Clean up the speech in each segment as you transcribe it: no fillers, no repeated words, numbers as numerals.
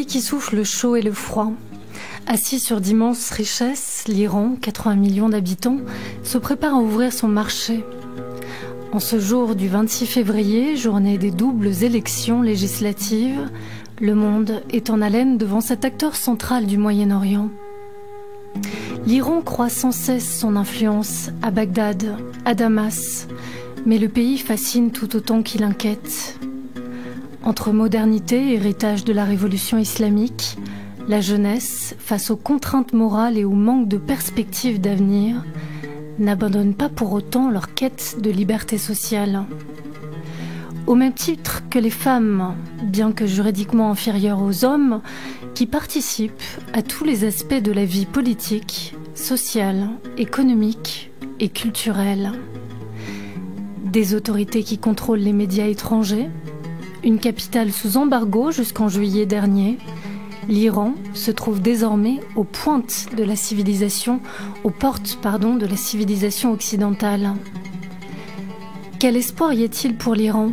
pays qui souffle le chaud et le froid. Assis sur d'immenses richesses, l'Iran, 80 millions d'habitants, se prépare à ouvrir son marché. En ce jour du 26 février, journée des doubles élections législatives, le monde est en haleine devant cet acteur central du Moyen-Orient. L'Iran croît sans cesse son influence à Bagdad, à Damas, mais le pays fascine tout autant qu'il inquiète. Entre modernité, héritage de la révolution islamique, la jeunesse, face aux contraintes morales et au manque de perspectives d'avenir, n'abandonne pas pour autant leur quête de liberté sociale. Au même titre que les femmes, bien que juridiquement inférieures aux hommes, qui participent à tous les aspects de la vie politique, sociale, économique et culturelle. Des autorités qui contrôlent les médias étrangers, une capitale sous embargo jusqu'en juillet dernier, l'Iran se trouve désormais aux pointes de la civilisation, aux portes, de la civilisation occidentale. Quel espoir y a-t-il pour l'Iran ?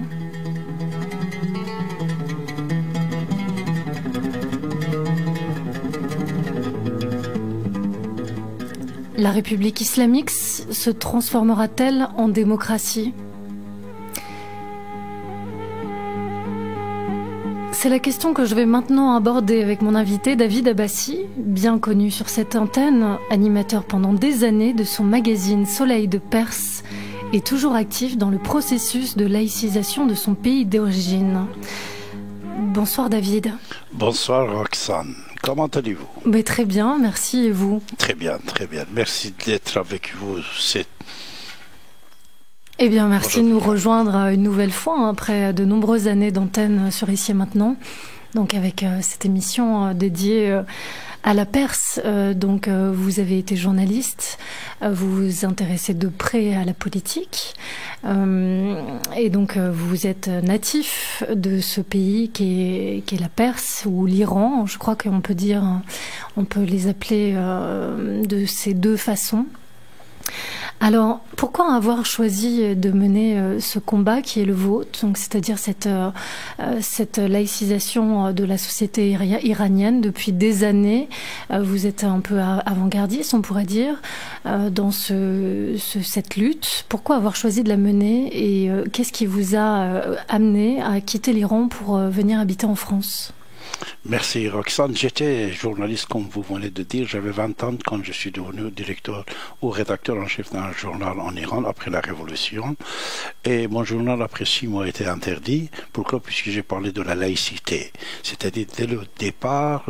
La République islamique se transformera-t-elle en démocratie ? C'est la question que je vais maintenant aborder avec mon invité David Abbassi, bien connu sur cette antenne, animateur pendant des années de son magazine Soleil de Perse et toujours actif dans le processus de laïcisation de son pays d'origine. Bonsoir David. Bonsoir Roxane. Comment allez-vous? Mais très bien, merci, et vous? Très bien, très bien. Merci d'être avec vous. Eh bien, merci de nous rejoindre une nouvelle fois, après de nombreuses années d'antenne sur Ici et Maintenant, donc avec cette émission dédiée à la Perse. Donc, vous avez été journaliste, vous vous intéressez de près à la politique, et donc vous êtes natif de ce pays qui est la Perse ou l'Iran. Je crois qu'on peut dire, on peut les appeler de ces deux façons. Alors, pourquoi avoir choisi de mener ce combat qui est le vôtre, donc c'est-à-dire cette laïcisation de la société iranienne depuis des années? Vous êtes un peu avant-gardiste, on pourrait dire, dans cette lutte. Pourquoi avoir choisi de la mener et qu'est-ce qui vous a amené à quitter l'Iran pour venir habiter en France? Merci Roxane. J'étais journaliste comme vous venez de dire. J'avais 20 ans quand je suis devenu directeur ou rédacteur en chef d'un journal en Iran après la révolution. Et mon journal après 6 mois a été interdit. Pourquoi? Puisque j'ai parlé de la laïcité. C'est-à-dire dès le départ,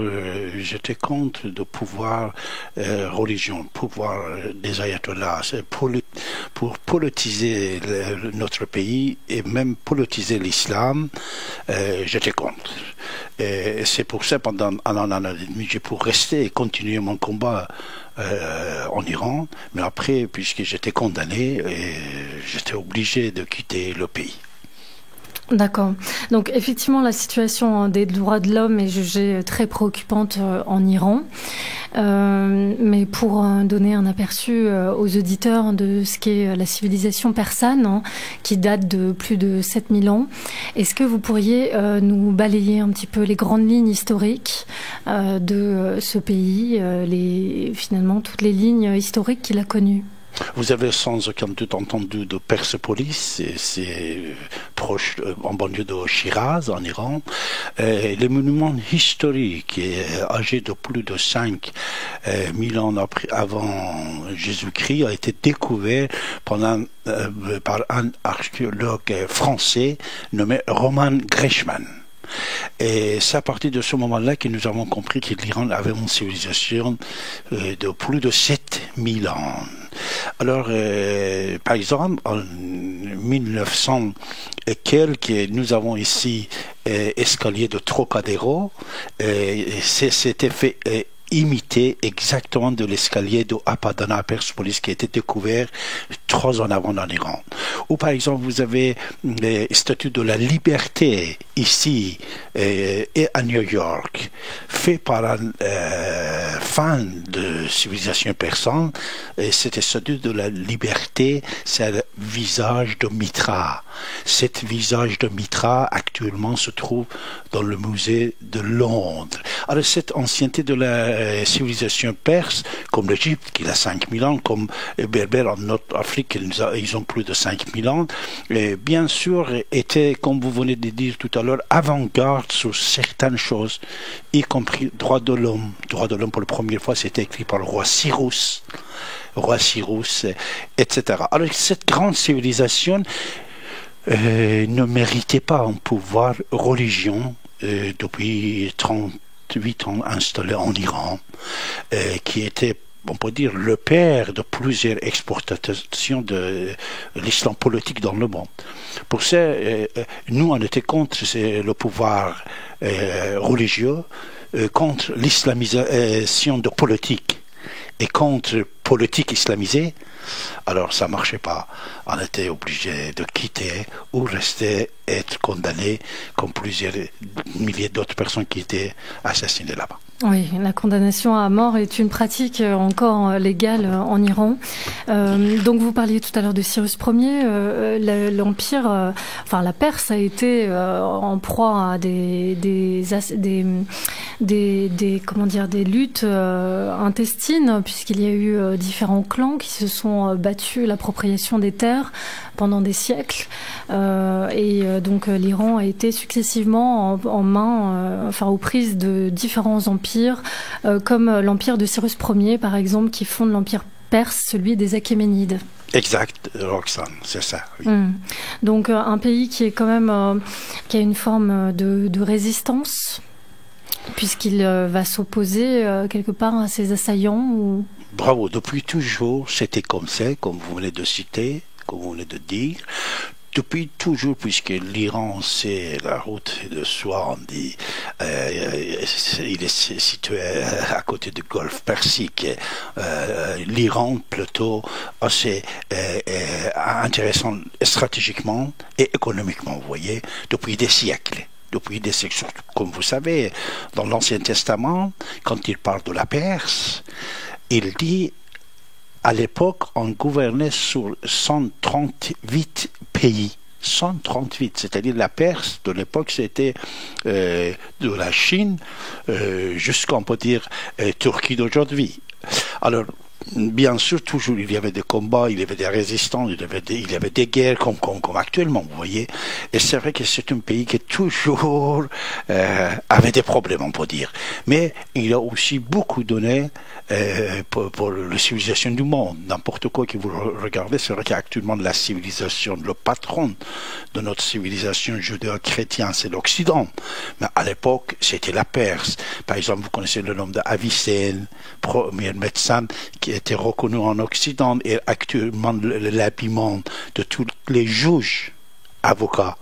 j'étais contre le pouvoir religion, pouvoir des ayatollahs, pour politiser notre pays et même politiser l'islam. J'étais contre. Et c'est pour ça, pendant un an et demi, j'ai pu rester et continuer mon combat en Iran. Mais après, puisque j'étais condamné, j'étais obligé de quitter le pays. D'accord. Donc effectivement, la situation des droits de l'homme est jugée très préoccupante en Iran. Mais pour donner un aperçu aux auditeurs de ce qu'est la civilisation persane, qui date de plus de 7000 ans, est-ce que vous pourriez nous balayer un petit peu les grandes lignes historiques de ce pays, finalement toutes les lignes historiques qu'il a connues? Vous avez sans aucun doute entendu de Persépolis, c'est proche, en banlieue de Shiraz, en Iran. Les monuments historiques, âgés de plus de 5000 ans avant Jésus-Christ, ont été découverts par un archéologue français nommé Roman Greshman. Et c'est à partir de ce moment-là que nous avons compris que l'Iran avait une civilisation de plus de 7000 ans. Alors, par exemple, en 1900 et quelques, nous avons ici escalier de Trocadéro. C'était fait imiter exactement de l'escalier de Apadana à Persépolis qui a été découvert 3 ans avant en Iran. Ou par exemple, vous avez les statues de la liberté ici et à New York, fait par un fan de civilisation persane. Et cette statue de la liberté, c'est le visage de Mitra. Cet visage de Mitra actuellement se trouve dans le musée de Londres. Alors cette ancienneté de la civilisation perse, comme l'Égypte qui a 5000 ans, comme Berbère en Nord-Afrique, ils ont plus de 5000 ans, et bien sûr était, comme vous venez de dire tout à l'heure, avant-garde sur certaines choses, y compris droit de l'homme. Droit de l'homme pour la première fois, c'était écrit par le roi Cyrus, etc. Alors cette grande civilisation ne méritait pas un pouvoir religion depuis 38 ans installé en Iran, qui était, on peut dire, le père de plusieurs exportations de l'islam politique dans le monde. Pour ça, nous, on était contre le pouvoir religieux, contre l'islamisation de politique et contre politique islamisée. Alors ça marchait pas. On était obligé de quitter ou rester, être condamné comme plusieurs milliers d'autres personnes qui étaient assassinées là-bas. Oui, la condamnation à mort est une pratique encore légale en Iran. Donc vous parliez tout à l'heure de Cyrus Ier. L'empire, enfin la Perse a été en proie à des luttes intestines, puisqu'il y a eu différents clans qui se sont battus l'appropriation des terres pendant des siècles. Donc l'Iran a été successivement en main, aux prises de différents empires, comme l'empire de Cyrus Ier, par exemple, qui fonde l'empire perse, celui des Achéménides. Exact, Roxane, c'est ça. Oui. Donc un pays qui est quand même qui a une forme de résistance, puisqu'il va s'opposer quelque part à ses assaillants. Ou... Bravo, depuis toujours, c'était comme ça, comme vous venez de citer, comme vous venez de dire. Depuis toujours, puisque l'Iran, c'est la route de soie, on dit, il est situé à côté du golfe Persique. L'Iran, plutôt, assez intéressant stratégiquement et économiquement, vous voyez, depuis des siècles. Comme vous savez, dans l'Ancien Testament, quand il parle de la Perse, il dit, à l'époque, on gouvernait sur 138 pays. 138, c'est-à-dire la Perse de l'époque, c'était de la Chine jusqu'à, on peut dire, Turquie d'aujourd'hui. Alors, bien sûr, toujours, il y avait des combats, il y avait des résistants, il y avait des guerres comme actuellement, vous voyez. Et c'est vrai que c'est un pays qui toujours avait des problèmes, on peut dire. Mais il a aussi beaucoup donné pour la civilisation du monde. N'importe quoi que vous regardez, c'est vrai qu'actuellement, la civilisation, le patron de notre civilisation judéo-chrétienne, c'est l'Occident. Mais à l'époque, c'était la Perse. Par exemple, vous connaissez le nom d'Avicenne, premier médecin qui était reconnu en Occident, et actuellement l'habillement de tous les juges, avocats,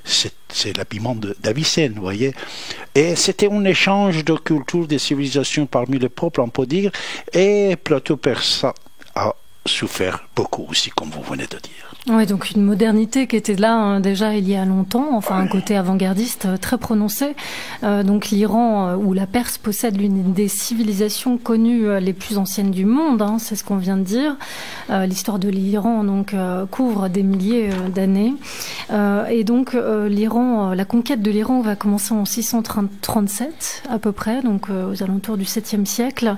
c'est l'habillement d'Avicenne, vous voyez. Et c'était un échange de culture, de civilisation parmi les peuples, on peut dire, et Plateau persan a souffert beaucoup aussi, comme vous venez de dire. Oui, donc une modernité qui était là déjà il y a longtemps, enfin un côté avant-gardiste très prononcé. Donc l'Iran ou la Perse possède l'une des civilisations connues les plus anciennes du monde, c'est ce qu'on vient de dire. L'histoire de l'Iran donc couvre des milliers d'années. Et donc l'Iran, la conquête de l'Iran va commencer en 637 à peu près, donc aux alentours du 7e siècle.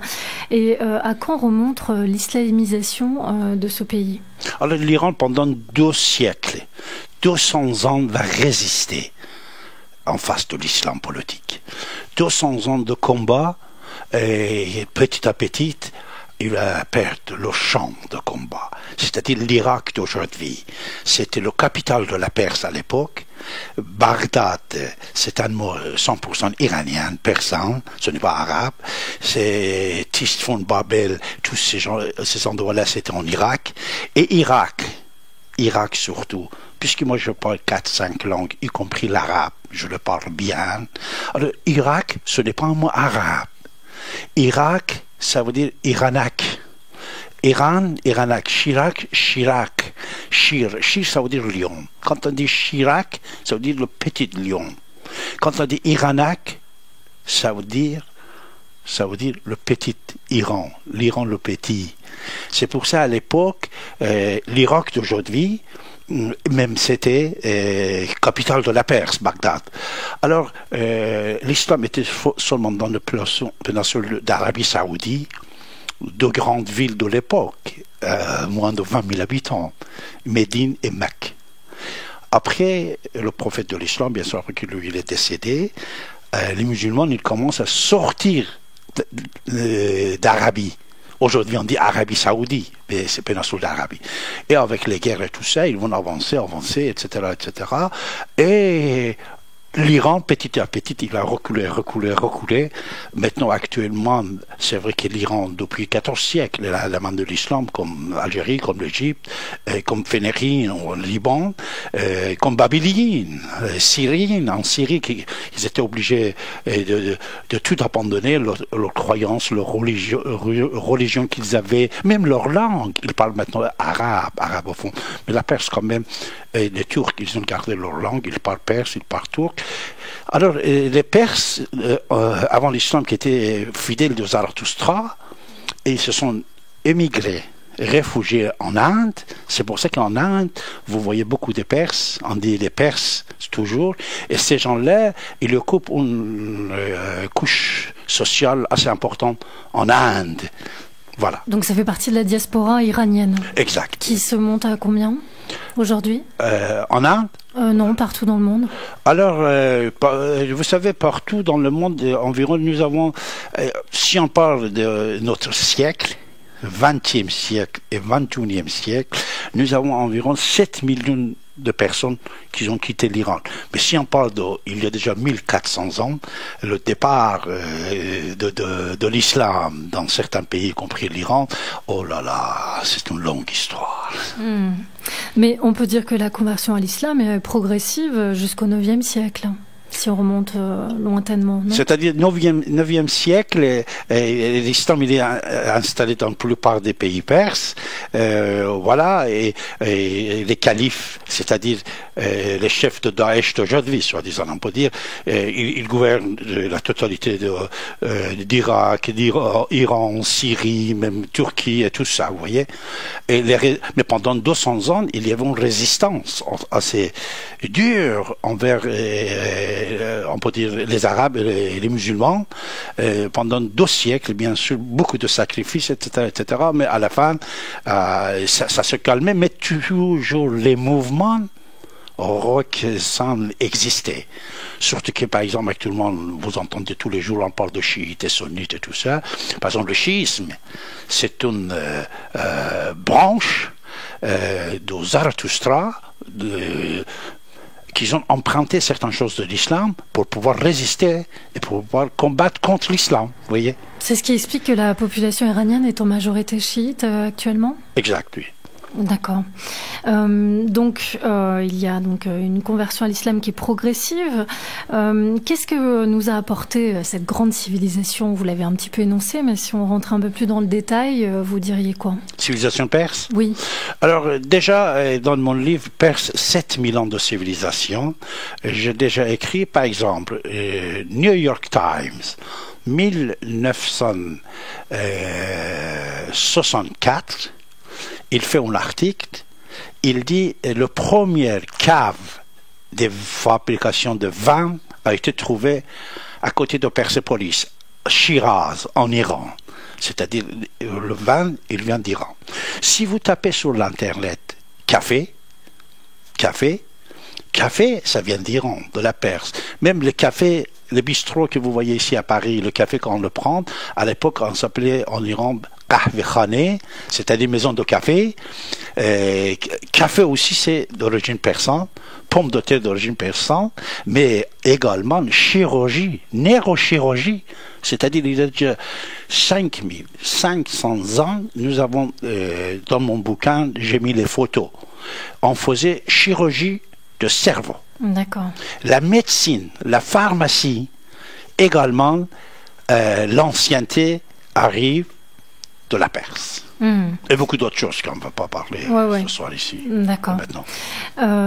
Et à quand remonte l'islamisation de ce pays? Alors l'Iran, pendant 2 siècles, 200 ans, va résister en face de l'islam politique. 200 ans de combat, et petit à petit, il va perdre le champ de combat. C'est-à-dire l'Irak d'aujourd'hui. C'était le capital de la Perse à l'époque. Bagdad, c'est un mot 100% iranien, persan, ce n'est pas arabe. C'est Tisfon, Babel, tous ces endroits-là, c'était en Irak. Et Irak surtout, puisque moi je parle 4-5 langues, y compris l'arabe, je le parle bien. Alors Irak, ce n'est pas un mot arabe. Irak, ça veut dire Iranak. Iran, Iranak. Chirac, Chirac. Shir, ça veut dire lion. Quand on dit Chirac, ça veut dire le petit lion. Quand on dit Iranak, ça veut dire le petit Iran, l'Iran le petit. C'est pour ça à l'époque, l'Irak d'aujourd'hui, même c'était capitale de la Perse, Bagdad. Alors, l'islam était seulement dans la péninsule d'Arabie Saoudite, de grandes villes de l'époque, moins de 20 000 habitants, Médine et Mecque. Après, le prophète de l'islam, bien sûr, que lui, il est décédé, les musulmans, ils commencent à sortir d'Arabie. Aujourd'hui, on dit Arabie Saoudite, mais c'est péninsule d'Arabie. Et avec les guerres et tout ça, ils vont avancer, etc., etc. Et l'Iran, petit à petit, il a reculé. Maintenant, actuellement, c'est vrai que l'Iran, depuis 14 siècles, est la main de l'islam, comme Algérie, comme l'Égypte, comme Phénérine au Liban, comme Babylone, Syrie, en Syrie, ils étaient obligés de tout abandonner, leur croyance, leur religion qu'ils avaient, même leur langue. Ils parlent maintenant arabe au fond. Mais la Perse, quand même, les Turcs, ils ont gardé leur langue, ils parlent perse, ils parlent turc. Alors, les Perses, avant l'islam, qui étaient fidèles de Zarathustra, et ils se sont émigrés, réfugiés en Inde. C'est pour ça qu'en Inde, vous voyez beaucoup de Perses, on dit les Perses toujours, et ces gens-là, ils occupent une couche sociale assez importante en Inde. Voilà. Donc ça fait partie de la diaspora iranienne. Exact. Qui se monte à combien aujourd'hui? En Inde? Non, partout dans le monde. Alors, vous savez, partout dans le monde, environ, nous avons, si on parle de notre siècle, 20e siècle et 21e siècle, nous avons environ 7 millions de personnes qui ont quitté l'Iran. Mais si on parle il y a déjà 1400 ans, le départ de l'islam dans certains pays, y compris l'Iran, oh là là, c'est une longue histoire. Mais on peut dire que la conversion à l'islam est progressive jusqu'au 9e siècle. Si on remonte lointainement, non? C'est-à-dire 9e siècle, l'islam il est installé dans la plupart des pays perses, voilà, et les califes, c'est-à-dire les chefs de Daesh d'aujourd'hui, soi-disant, on peut dire, ils gouvernent la totalité d'Irak, d'Iran, Syrie, même Turquie et tout ça, vous voyez. Mais pendant 200 ans, il y avait une résistance assez dure envers on peut dire les Arabes et les musulmans, pendant 2 siècles, bien sûr, beaucoup de sacrifices, etc. Mais à la fin, ça se calmait, mais toujours les mouvements semblent exister. Surtout que, par exemple, actuellement, vous entendez tous les jours, on parle de chiites et sunnites et tout ça. Par exemple, le chiisme, c'est une branche de Zarathustra, qu'ils ont emprunté certaines choses de l'islam pour pouvoir résister et pour pouvoir combattre contre l'islam, vous voyez. C'est ce qui explique que la population iranienne est en majorité chiite actuellement? Exact, oui. D'accord. Donc, il y a donc une conversion à l'islam qui est progressive. Qu'est-ce que nous a apporté cette grande civilisation? Vous l'avez un petit peu énoncé, mais si on rentre un peu plus dans le détail, vous diriez quoi? Civilisation perse? Oui. Alors, déjà, dans mon livre Perse, 7000 ans de civilisation, j'ai déjà écrit, par exemple, New York Times, 1964, il fait un article, il dit le premier cave de fabrication de vin a été trouvé à côté de Persépolis, Shiraz, en Iran. C'est-à-dire, le vin, il vient d'Iran. Si vous tapez sur l'Internet café, ça vient d'Iran, de la Perse. Même le café, le bistrot que vous voyez ici à Paris, le café quand on le prend, à l'époque, on s'appelait en Iran Kahvekhane, c'est-à-dire maison de café. Café aussi, c'est d'origine persane, pomme de terre d'origine persane, mais également chirurgie, neurochirurgie, c'est-à-dire il y a déjà 5500 ans, nous avons, dans mon bouquin, j'ai mis les photos. On faisait chirurgie de cerveau. D'accord. La médecine, la pharmacie, également, l'ancienneté arrive de la Perse. Hmm. Et beaucoup d'autres choses qu'on ne va pas parler ce soir ici. D'accord. Maintenant.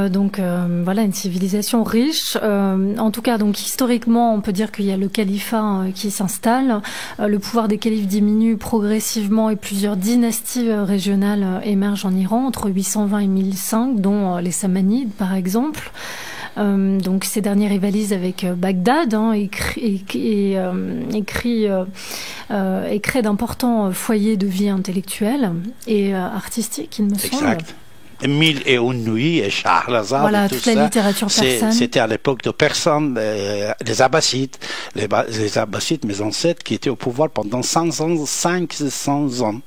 Donc voilà, une civilisation riche. En tout cas, donc historiquement, on peut dire qu'il y a le califat qui s'installe. Le pouvoir des califes diminue progressivement et plusieurs dynasties régionales émergent en Iran entre 820 et 1005, dont les Samanides par exemple. Donc ces derniers rivalisent avec Bagdad et créent d'importants foyers de vie intellectuelle et artistique, il me semble. Exact. Mille et une nuits et Shahrazad. Voilà, et tout toute la littérature persane. C'était à l'époque de personnes, les Abbassides. Les Abbassides, mes ancêtres, qui étaient au pouvoir pendant 500 ans.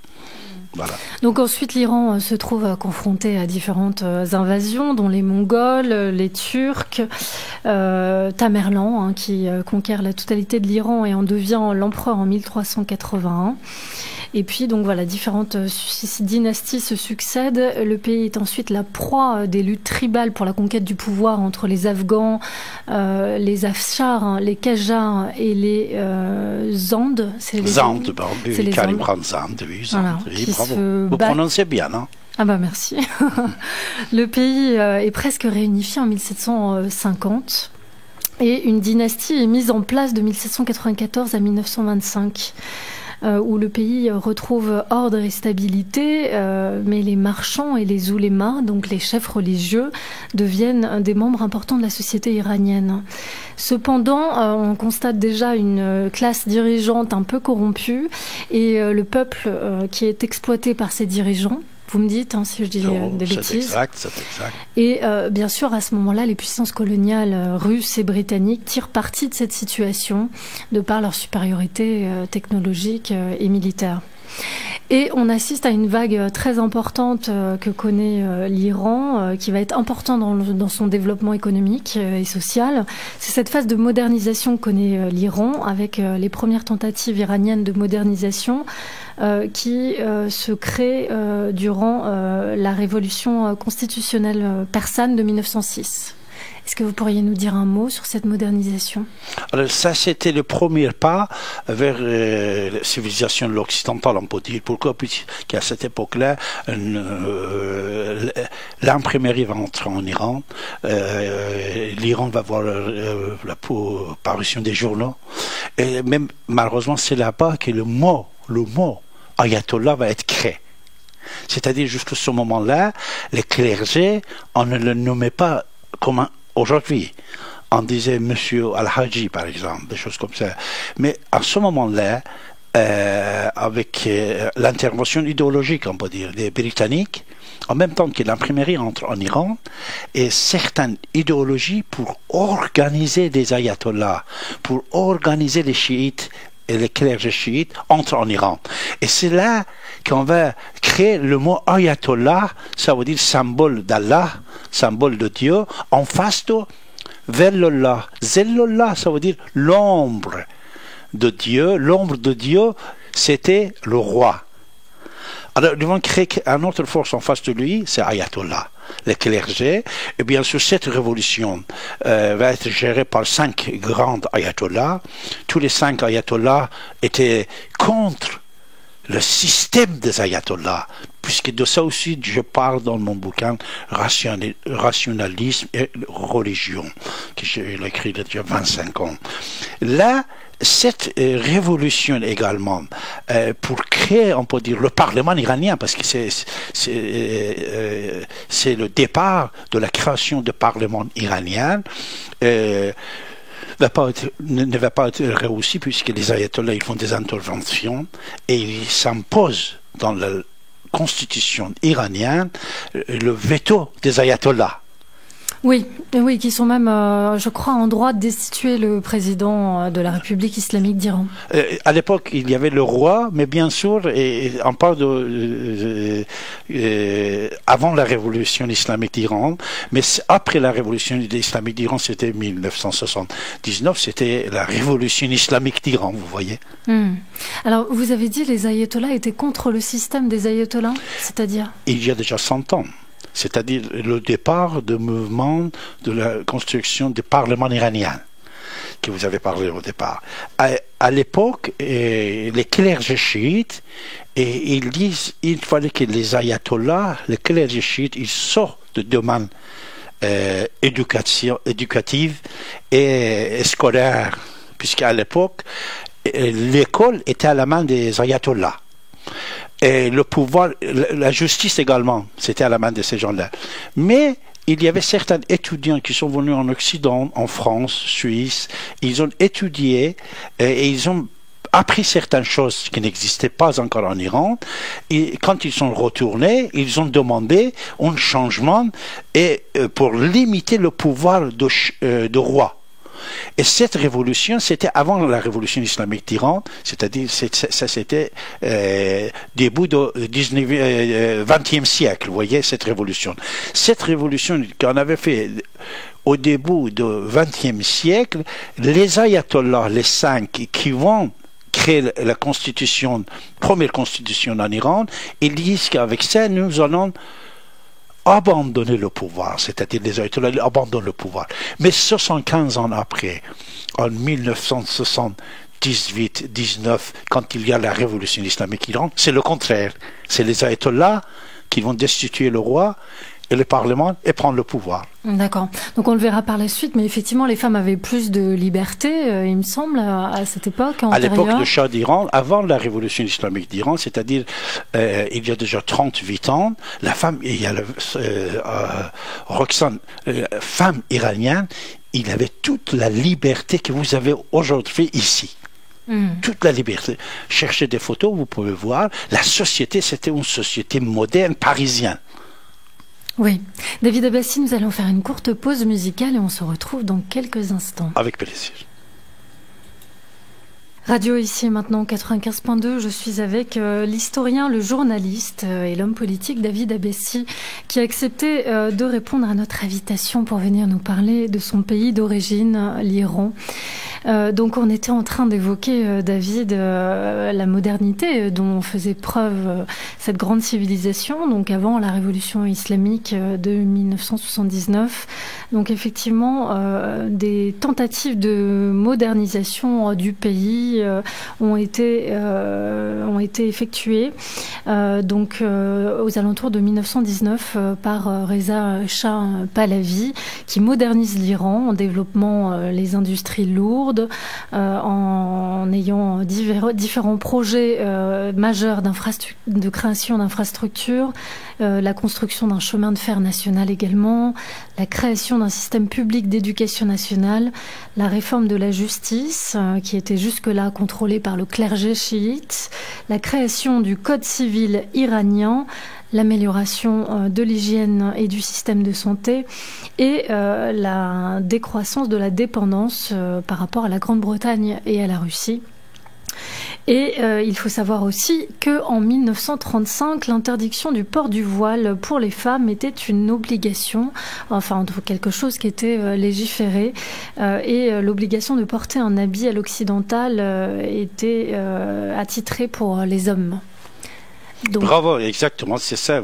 Voilà. Donc ensuite, l'Iran se trouve confronté à différentes invasions, dont les Mongols, les Turcs, Tamerlan, qui conquiert la totalité de l'Iran et en devient l'empereur en 1381. Et puis, donc voilà, différentes dynasties se succèdent. Le pays est ensuite la proie des luttes tribales pour la conquête du pouvoir entre les Afghans, les Afshars, les Qajars et les Zandes. Zandes, oui, Karim Khan Zandes, oui, Zandes, oui, bravo. Vous prononcez bien, non? Ah bah merci. Le pays est presque réunifié en 1750. Et une dynastie est mise en place de 1794 à 1925. Où le pays retrouve ordre et stabilité, mais les marchands et les oulémas, donc les chefs religieux, deviennent des membres importants de la société iranienne. Cependant, on constate déjà une classe dirigeante un peu corrompue et le peuple qui est exploité par ces dirigeants. Vous me dites si je dis des bêtises. C'est exact. Et bien sûr, à ce moment-là, les puissances coloniales russes et britanniques tirent parti de cette situation de par leur supériorité technologique et militaire. Et on assiste à une vague très importante que connaît l'Iran, qui va être importante dans son développement économique et social. C'est cette phase de modernisation que connaît l'Iran, avec les premières tentatives iraniennes de modernisation qui se créent durant la révolution constitutionnelle persane de 1906. Est-ce que vous pourriez nous dire un mot sur cette modernisation? Alors ça, c'était le premier pas vers la civilisation occidentale, on peut dire. Pourquoi? Puisqu'à cette époque-là, l'imprimerie va entrer en Iran. L'Iran va voir la parution des journaux. Et même, malheureusement, c'est là-bas que le mot ayatollah va être créé. C'est-à-dire, jusqu'à ce moment-là, les clergés, on ne le nommait pas comme aujourd'hui. On disait Monsieur Al-Haji, par exemple, des choses comme ça. Mais à ce moment-là, avec l'intervention idéologique, on peut dire, des Britanniques, en même temps que l'imprimerie entre en Iran, et certaines idéologies pour organiser des ayatollahs, pour organiser les chiites et les clergés chiites entrent en Iran. Et c'est là qu'on va créer le mot ayatollah, ça veut dire symbole d'Allah, symbole de Dieu, en face de Zellullah. Zellullah, ça veut dire l'ombre de Dieu. L'ombre de Dieu, c'était le roi. Alors, ils vont créer une autre force en face de lui, c'est ayatollah. Les clergés, et bien sûr cette révolution va être gérée par 5 grands ayatollahs. Tous les 5 ayatollahs étaient contre le système des ayatollahs, puisque de ça aussi je parle dans mon bouquin Rationalisme et religion, que j'ai écrit il y a déjà 25 ans. Là, cette révolution également, pour créer, on peut dire, le Parlement iranien, parce que c'est le départ de la création du Parlement iranien, ne va pas être réussi, puisque les ayatollahs ils font des interventions et ils s'imposent dans la constitution iranienne le veto des ayatollahs. Oui, qui sont même, je crois, en droit de destituer le président de la République islamique d'Iran. À l'époque, il y avait le roi, mais bien sûr, et on parle avant la révolution islamique d'Iran, mais après la révolution islamique d'Iran, c'était 1979, c'était la révolution islamique d'Iran, vous voyez. Alors, vous avez dit les ayatollahs étaient contre le système des ayatollahs, c'est-à-dire? Il y a déjà 100 ans. C'est-à-dire le départ du mouvement de la construction du Parlement iranien, que vous avez parlé au départ. À l'époque, les clergés chiites, et ils disent il fallait que les ayatollahs, les clergés chiites, ils sortent de domaine éducative et scolaire, puisqu'à l'époque, l'école était à la main des ayatollahs. Et le pouvoir, la justice également, c'était à la main de ces gens-là. Mais il y avait certains étudiants qui sont venus en Occident, en France, Suisse, ils ont étudié et ils ont appris certaines choses qui n'existaient pas encore en Iran. Et quand ils sont retournés, ils ont demandé un changement pour limiter le pouvoir de roi. Et cette révolution, c'était avant la révolution islamique d'Iran, c'est-à-dire ça c'était début du 20e siècle, vous voyez, cette révolution. Cette révolution qu'on avait fait au début du 20e siècle, les ayatollahs, les 5 qui vont créer la constitution, première constitution en Iran, ils disent qu'avec ça, nous allons abandonner le pouvoir, c'est-à-dire les ayatollahs abandonnent le pouvoir. Mais 75 ans après, en 1978-19, quand il y a la révolution islamique d'Iran, c'est le contraire. C'est les ayatollahs qui vont destituer le roi et le Parlement et prendre le pouvoir. D'accord. Donc on le verra par la suite, mais effectivement les femmes avaient plus de liberté, il me semble, à cette époque antérieure. À l'époque du Shah d'Iran, avant la révolution islamique d'Iran, c'est-à-dire il y a déjà 38 ans, la femme, il y a Roxane, femme iranienne, il avait toute la liberté que vous avez aujourd'hui ici. Toute la liberté. Cherchez des photos, vous pouvez voir, la société, c'était une société moderne, parisienne. Oui. David Abbassi, nous allons faire une courte pause musicale et on se retrouve dans quelques instants. Avec plaisir. Radio ici et maintenant 95.2, je suis avec l'historien, le journaliste et l'homme politique David Abbassi qui a accepté de répondre à notre invitation pour venir nous parler de son pays d'origine, l'Iran. Donc on était en train d'évoquer, David, la modernité dont faisait preuve cette grande civilisation, donc avant la révolution islamique de 1979. Donc effectivement, des tentatives de modernisation du pays ont été effectuées donc aux alentours de 1919 par Reza Shah Pahlavi qui modernise l'Iran en développant les industries lourdes, en ayant différents projets majeurs de création d'infrastructures, la construction d'un chemin de fer national également, la création d'un système public d'éducation nationale, la réforme de la justice qui était jusque-là contrôlée par le clergé chiite, la création du code civil iranien, l'amélioration de l'hygiène et du système de santé et la décroissance de la dépendance par rapport à la Grande-Bretagne et à la Russie. Et il faut savoir aussi qu'en 1935, l'interdiction du port du voile pour les femmes était une obligation, enfin quelque chose qui était légiféré, et l'obligation de porter un habit à l'occidental était attitrée pour les hommes. Donc... Bravo, exactement, c'est ça.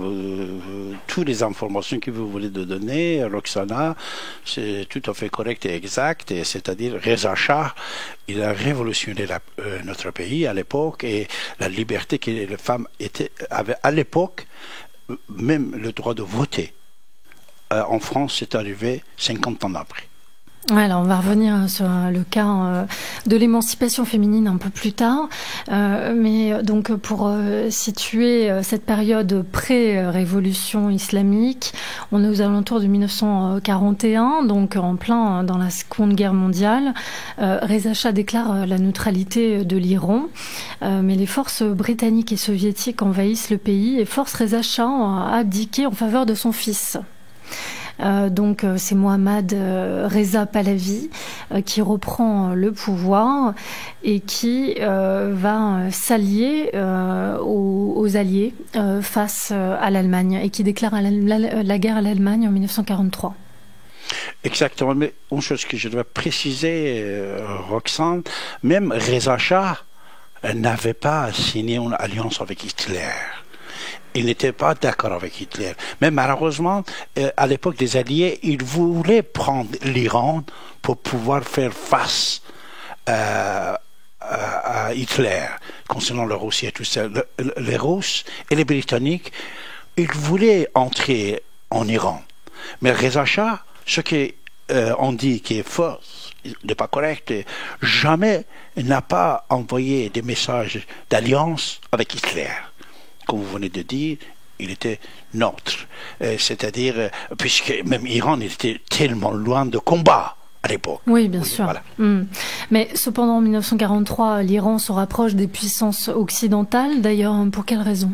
Toutes les informations que vous voulez donner, Roxana, c'est tout à fait correct et exact. C'est-à-dire, Reza Shah, il a révolutionné notre pays à l'époque et la liberté que les femmes avaient à l'époque, même le droit de voter. En France, c'est arrivé 50 ans après. Alors on va revenir sur le cas de l'émancipation féminine un peu plus tard, mais donc pour situer cette période pré-révolution islamique, on est aux alentours de 1941, donc en plein dans la Seconde Guerre mondiale. Reza Shah déclare la neutralité de l'Iran, mais les forces britanniques et soviétiques envahissent le pays et forcent Reza Shah à abdiquer en faveur de son fils. Donc c'est Mohammad Reza Pahlavi qui reprend le pouvoir et qui va s'allier aux alliés face à l'Allemagne et qui déclare la guerre à l'Allemagne en 1943. Exactement, mais une chose que je dois préciser, Roxane, même Reza Shah n'avait pas signé une alliance avec Hitler. Il n'était pas d'accord avec Hitler. Mais malheureusement, à l'époque des Alliés, ils voulaient prendre l'Iran pour pouvoir faire face à Hitler, concernant la Russie et tout ça. Les Russes et les Britanniques, ils voulaient entrer en Iran. Mais Reza Shah, ce qu'on dit qui est faux, n'est pas correct, jamais n'a pas envoyé des messages d'alliance avec Hitler. Comme vous venez de dire, il était neutre. C'est-à-dire, puisque même Iran était tellement loin de combat à l'époque. Oui, bien sûr. Voilà. Mais cependant, en 1943, l'Iran se rapproche des puissances occidentales. D'ailleurs, pour quelle raison?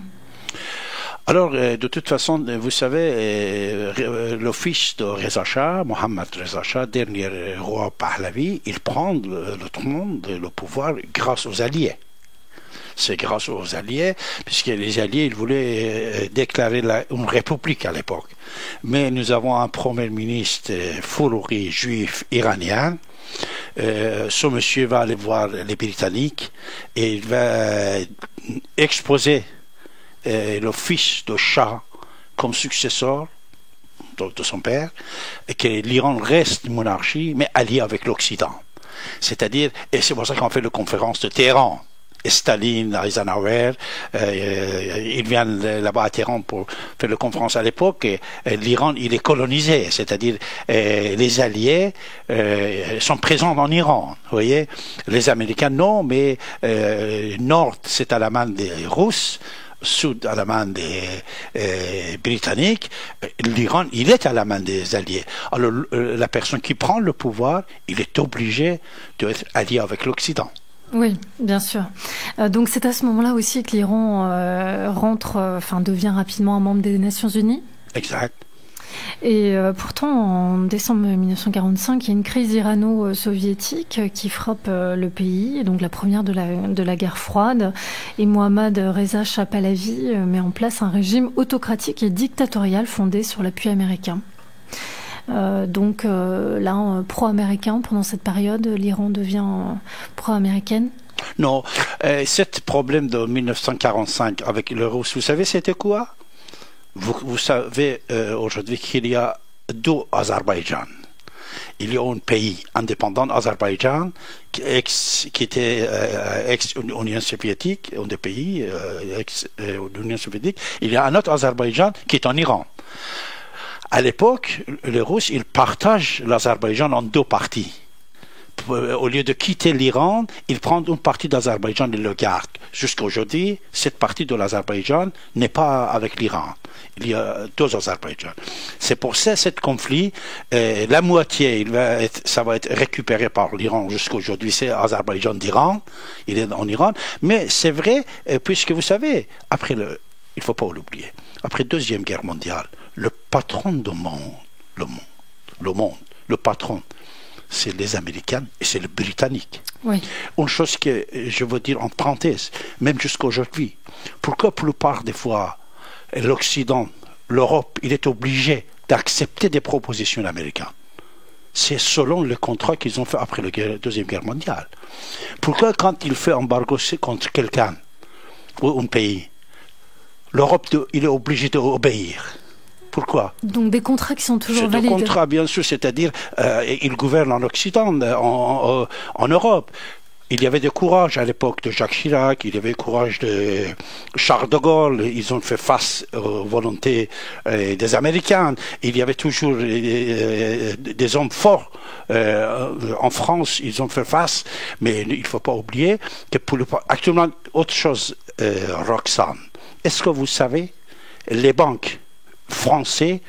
Alors, de toute façon, vous savez, le fils de Reza Shah, Mohammad Reza Shah, dernier roi Pahlavi, il prend le trône, le pouvoir grâce aux Alliés. C'est grâce aux Alliés, puisque les Alliés, ils voulaient déclarer une république à l'époque. Mais nous avons un premier ministre Fourouri, juif iranien. Ce monsieur va aller voir les Britanniques et il va exposer le fils de Shah comme successeur de son père, et que l'Iran reste une monarchie, mais alliée avec l'Occident. C'est-à-dire, et c'est pour ça qu'on fait la conférence de Téhéran. Et Staline, Eisenhower, ils viennent là-bas à Téhéran pour faire la conférence à l'époque, et l'Iran, il est colonisé, c'est-à-dire les Alliés sont présents en Iran, vous voyez. Les Américains, non, mais Nord, c'est à la main des Russes, Sud à la main des Britanniques, l'Iran, il est à la main des Alliés. Alors, la personne qui prend le pouvoir, il est obligé d'être allié avec l'Occident. Oui, bien sûr. Donc c'est à ce moment-là aussi que l'Iran devient rapidement un membre des Nations Unies. Exact. Et pourtant, en décembre 1945, il y a une crise irano-soviétique qui frappe le pays, donc la première de la guerre froide. Et Mohammad Reza Shah Pahlavi met en place un régime autocratique et dictatorial fondé sur l'appui américain. Pro-américain, pendant cette période, l'Iran devient pro-américaine? Non, ce problème de 1945 avec le Russe, vous savez c'était quoi? Vous savez aujourd'hui qu'il y a deux Azerbaïdjan. Il y a un pays indépendant, Azerbaïdjan, qui était ex-Union soviétique, un des pays ex-Union soviétique. Il y a un autre Azerbaïdjan qui est en Iran. À l'époque, les Russes, ils partagent l'Azerbaïdjan en deux parties. Au lieu de quitter l'Iran, ils prennent une partie d'Azerbaïdjan et le gardent. Jusqu'à aujourd'hui, cette partie de l'Azerbaïdjan n'est pas avec l'Iran. Il y a deux Azerbaïdjan. C'est pour ça, ce conflit, la moitié, ça va être récupéré par l'Iran jusqu'à aujourd'hui. C'est Azerbaïdjan d'Iran, il est en Iran. Mais c'est vrai, puisque vous savez, il ne faut pas l'oublier, après la Deuxième Guerre mondiale, le patron du monde, le patron, c'est les Américains et c'est les Britanniques. Oui. Une chose que je veux dire en parenthèse, même jusqu'à aujourd'hui, pourquoi la plupart des fois l'Occident, l'Europe, il est obligé d'accepter des propositions américaines? C'est selon le contrat qu'ils ont fait après la Deuxième Guerre mondiale. Pourquoi quand il fait embargo contre quelqu'un ou un pays, l'Europe, il est obligé d'obéir? Pourquoi? Donc des contrats qui sont toujours valides. Des contrats, bien sûr, c'est-à-dire ils gouvernent en Occident, en Europe. Il y avait du courage à l'époque de Jacques Chirac, il y avait le courage de Charles de Gaulle, ils ont fait face aux volontés des Américains. Il y avait toujours des hommes forts. En France, ils ont fait face, mais il ne faut pas oublier que actuellement, autre chose, Roxane, est-ce que vous savez, les banques français,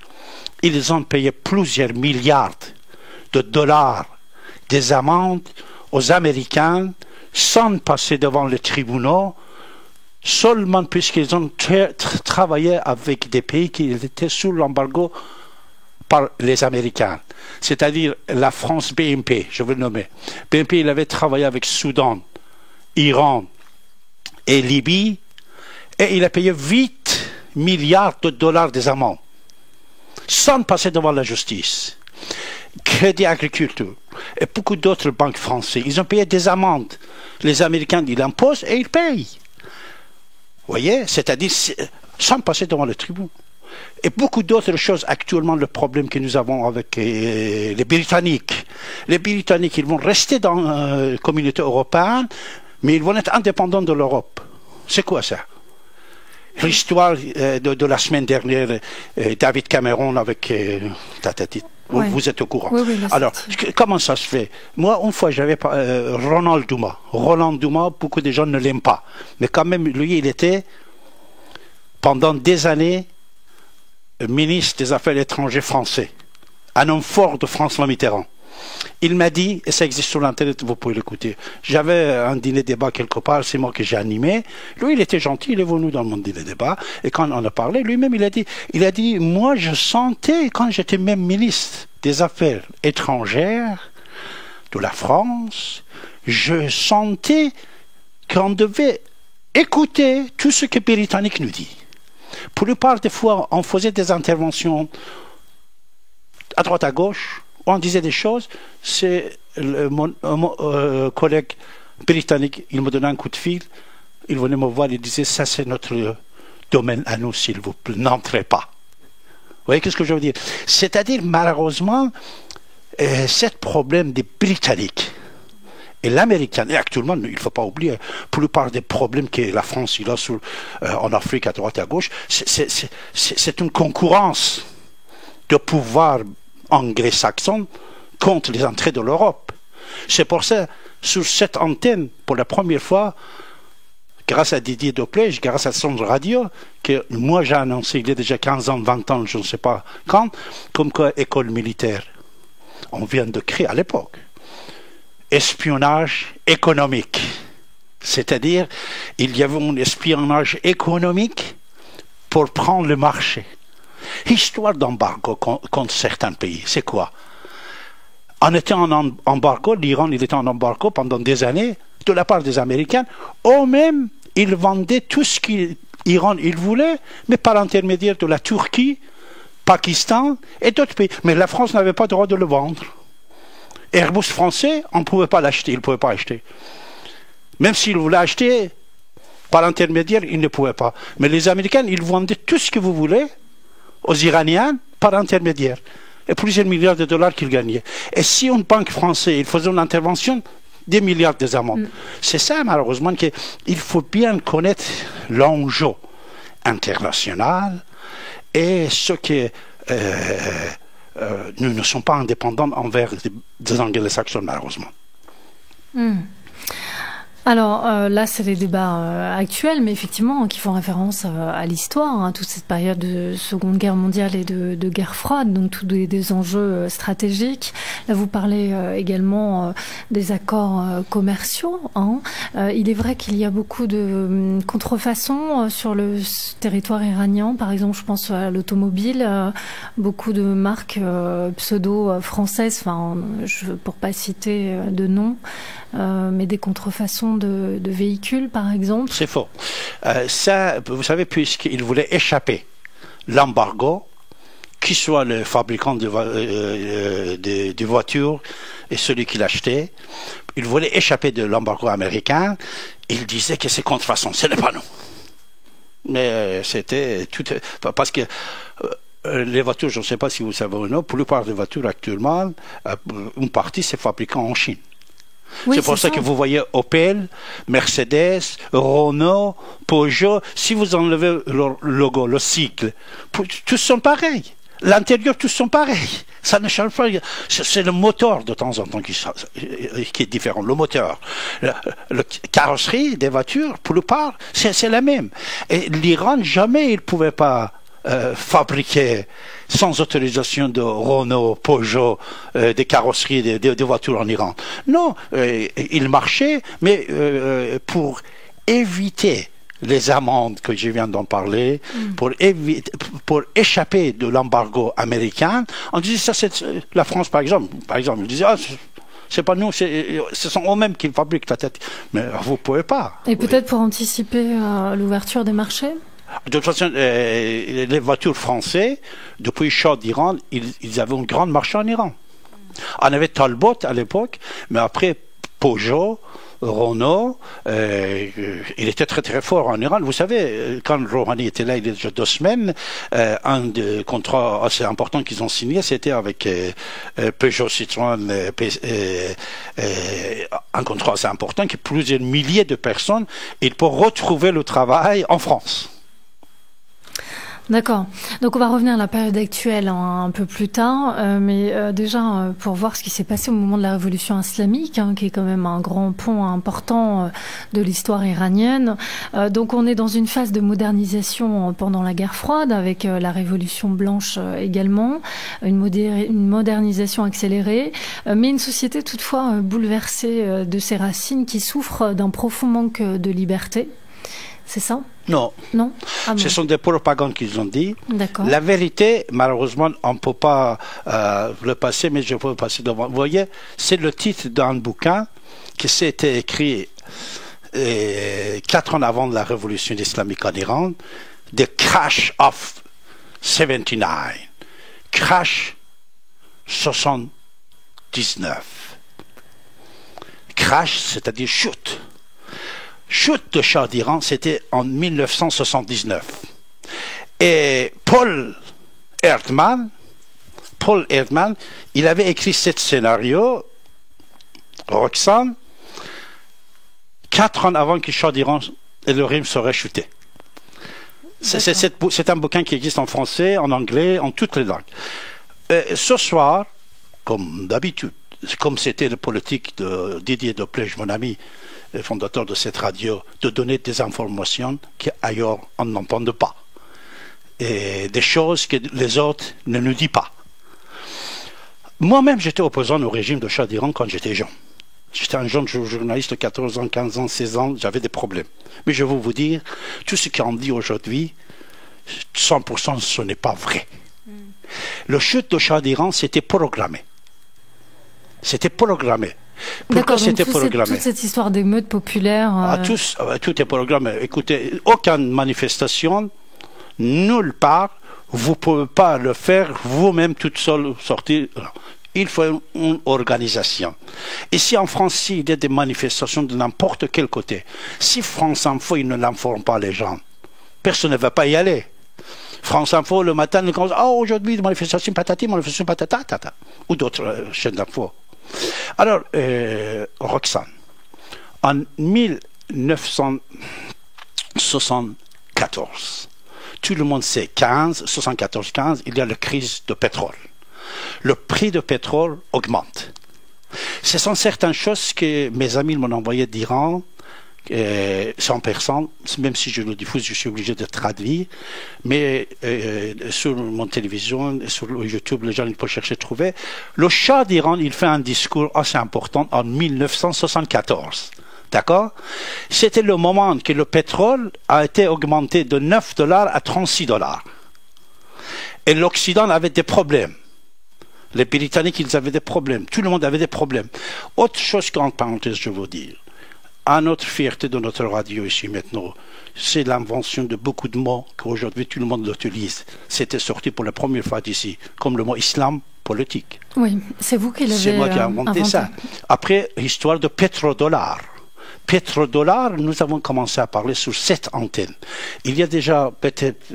ils ont payé plusieurs milliards de dollars des amendes aux Américains sans passer devant les tribunaux, seulement puisqu'ils ont travaillé avec des pays qui étaient sous l'embargo par les Américains. C'est-à-dire la France BNP, je veux le nommer. BNP, il avait travaillé avec Soudan, Iran et Libye, et il a payé 8 milliards de dollars des amendes, sans passer devant la justice. Crédit Agriculture et beaucoup d'autres banques françaises, ils ont payé des amendes. Les Américains, ils imposent et ils payent. voyez, c'est-à-dire sans passer devant le tribunal. Et beaucoup d'autres choses. Actuellement, le problème que nous avons avec les Britanniques. Les Britanniques, ils vont rester dans la communauté européenne, mais ils vont être indépendants de l'Europe. C'est quoi ça? L'histoire de la semaine dernière, David Cameron avec vous êtes au courant. Oui, alors, comment ça se fait? Moi, une fois, j'avais Ronald Dumas. Ronald Dumas, beaucoup de gens ne l'aiment pas. Mais quand même, lui, il était, pendant des années, ministre des Affaires étrangères français. Un homme fort de François Mitterrand. Il m'a dit, et ça existe sur l'internet, vous pouvez l'écouter. J'avais un dîner-débat quelque part, c'est moi que j'ai animé. Lui, il était gentil, il est venu dans mon dîner-débat. Et quand on a parlé, lui-même, il a dit, moi, je sentais, quand j'étais même ministre des Affaires étrangères de la France, je sentais qu'on devait écouter tout ce que les Britanniques nous disent. Pour la plupart des fois, on faisait des interventions à droite, à gauche, on disait des choses, c'est mon collègue britannique, il me donnait un coup de fil, il venait me voir, il disait, ça c'est notre domaine à nous, s'il vous plaît, n'entrez pas. Vous voyez ce que je veux dire? C'est-à-dire, malheureusement, ce problème des Britanniques et l'Américain, et actuellement, il ne faut pas oublier, pour la plupart des problèmes que la France a en Afrique, à droite et à gauche, c'est une concurrence de pouvoir anglo-saxon contre les entrées de l'Europe. C'est pour ça, sur cette antenne, pour la première fois, grâce à Didier Doplège, grâce à son radio, que moi j'ai annoncé il y a déjà 15 ans, 20 ans, je ne sais pas quand, comme quoi école militaire. On vient de créer à l'époque. Espionnage économique. C'est-à-dire, il y avait un espionnage économique pour prendre le marché. Histoire d'embargo contre certains pays, c'est quoi? On était en embargo, l'Iran il était en embargo pendant des années, de la part des Américains, eux-mêmes, ils vendaient tout ce qu'Iran il voulait, mais par l'intermédiaire de la Turquie, Pakistan et d'autres pays. Mais la France n'avait pas le droit de le vendre. Airbus français, on ne pouvait pas l'acheter, il ne pouvait pas acheter. Même s'il voulait acheter, par l'intermédiaire, il ne pouvait pas. Mais les Américains, ils vendaient tout ce que vous voulez aux Iraniens par intermédiaire. Et plusieurs milliards de dollars qu'ils gagnaient. Et si une banque française, il faisait une intervention, des milliards des amendes. C'est ça, malheureusement, qu'il faut bien connaître l'enjeu international et ce que nous ne sommes pas indépendants envers des anglo-saxons, malheureusement. Alors là, c'est les débats actuels, mais effectivement, qui font référence à l'histoire, toute cette période de Seconde Guerre mondiale et de guerre froide, donc tous des enjeux stratégiques. Là, vous parlez également des accords commerciaux. Il est vrai qu'il y a beaucoup de contrefaçons sur le territoire iranien. Par exemple, je pense à l'automobile, beaucoup de marques pseudo-françaises, pour pas citer de nom, mais des contrefaçons de véhicules, par exemple. C'est faux. Ça, vous savez, puisqu'il voulait échapper l'embargo, qui soit le fabricant de voitures et celui qui l'achetait, il voulait échapper de l'embargo américain. Il disait que c'est contrefaçon, ce n'est pas nous. Mais c'était tout, parce que les voitures, je ne sais pas si vous savez ou non, pour la plupart des voitures actuellement, une partie c'est fabriqué en Chine. Oui, c'est pour ça que vous voyez Opel, Mercedes, Renault, Peugeot, si vous enlevez le logo, le cycle, tous sont pareils. L'intérieur, tous sont pareils. Ça ne change pas. C'est le moteur de temps en temps qui est différent. Le moteur. La carrosserie des voitures, pour le part, c'est la même. Et l'Iran, jamais il ne pouvait pas fabriquer sans autorisation de Renault, Peugeot, des carrosseries, des voitures en Iran. Non, il marchait, mais pour éviter les amendes que je viens d'en parler, pour échapper de l'embargo américain, on disait ça, c'est la France par exemple, ils disaient c'est pas nous, ce sont eux-mêmes qui fabriquent la tête. Mais vous pouvez pas. Et peut-être pour anticiper l'ouverture des marchés. De toute façon, les voitures françaises, depuis le Shah d'Iran, ils avaient une grande marché en Iran. On avait Talbot à l'époque, mais après Peugeot, Renault, il était très très fort en Iran. Vous savez, quand Rouhani était là il y a déjà 2 semaines, un des contrats assez importants qu'ils ont signé, c'était avec Peugeot Citroën, un contrat assez important qui plusieurs milliers de personnes, ils peuvent retrouver le travail en France. D'accord. Donc on va revenir à la période actuelle un peu plus tard, mais déjà pour voir ce qui s'est passé au moment de la révolution islamique, qui est quand même un grand pont important de l'histoire iranienne. Donc on est dans une phase de modernisation pendant la guerre froide, avec la révolution blanche également, une modernisation accélérée, mais une société toutefois bouleversée de ses racines, qui souffre d'un profond manque de liberté. C'est ça? Non. Non. Ah bon. Ce sont des propagandes qu'ils ont dit. D'accord. La vérité, malheureusement, on ne peut pas le passer, mais je peux le passer devant. Vous voyez, c'est le titre d'un bouquin qui s'est écrit 4 ans avant la révolution islamique en Iran, The Crash of 79. Crash 79. Crash, c'est-à-dire chute. Chute de Shah d'Iran, c'était en 1979. Et Paul Erdman, il avait écrit ce scénario, Roxane, 4 ans avant que Shah d'Iran et le régime serait chuté. C'est un bouquin qui existe en français, en anglais, en toutes les langues. Ce soir, comme d'habitude, comme c'était la politique de Didier Deplège, mon ami, le fondateur de cette radio, de donner des informations qu'ailleurs on n'entend pas. Et des choses que les autres ne nous disent pas. Moi-même, j'étais opposant au régime de Shah d'Iran quand j'étais jeune. J'étais un jeune journaliste de 14 ans, 15 ans, 16 ans, j'avais des problèmes. Mais je vais vous dire, tout ce qu'on dit aujourd'hui, 100% ce n'est pas vrai. Le chute de Shah d'Iran, c'était programmé. C'était programmé. Pourquoi c'était programmé? Toute cette histoire d'émeutes populaires... Tout est programmé. Écoutez, aucune manifestation, nulle part, vous ne pouvez pas le faire vous-même toute seule sortir. Il faut une organisation. Ici en France, il y a des manifestations de n'importe quel côté. Si France Info, il ne l'informe pas les gens, personne ne va pas y aller. France Info, le matin, ils commencent, aujourd'hui, manifestation patati, manifestation patata, tata, ou d'autres chaînes d'info. Alors, Roxane, en 1974, tout le monde sait, 74-15, il y a la crise de pétrole. Le prix de pétrole augmente. Ce sont certaines choses que mes amis m'ont envoyé d'Iran, 100%, même si je le diffuse, je suis obligé de traduire, mais sur mon télévision et sur YouTube, les gens ils peuvent chercher à trouver. Le Shah d'Iran, il fait un discours assez important en 1974. D'accord? C'était le moment que le pétrole a été augmenté de 9 $ à 36 $. Et l'Occident avait des problèmes. Les Britanniques, ils avaient des problèmes. Tout le monde avait des problèmes. Autre chose qu'en parenthèse, je veux dire. À notre fierté de notre radio ici maintenant, c'est l'invention de beaucoup de mots qu'aujourd'hui tout le monde l'utilise. C'était sorti pour la première fois d'ici, comme le mot islam politique. Oui, c'est vous qui l'avez C'est moi qui ai inventé ça. Après, histoire de pétrodollar. Pétrodollar, nous avons commencé à parler sur cette antenne. Il y a déjà peut-être...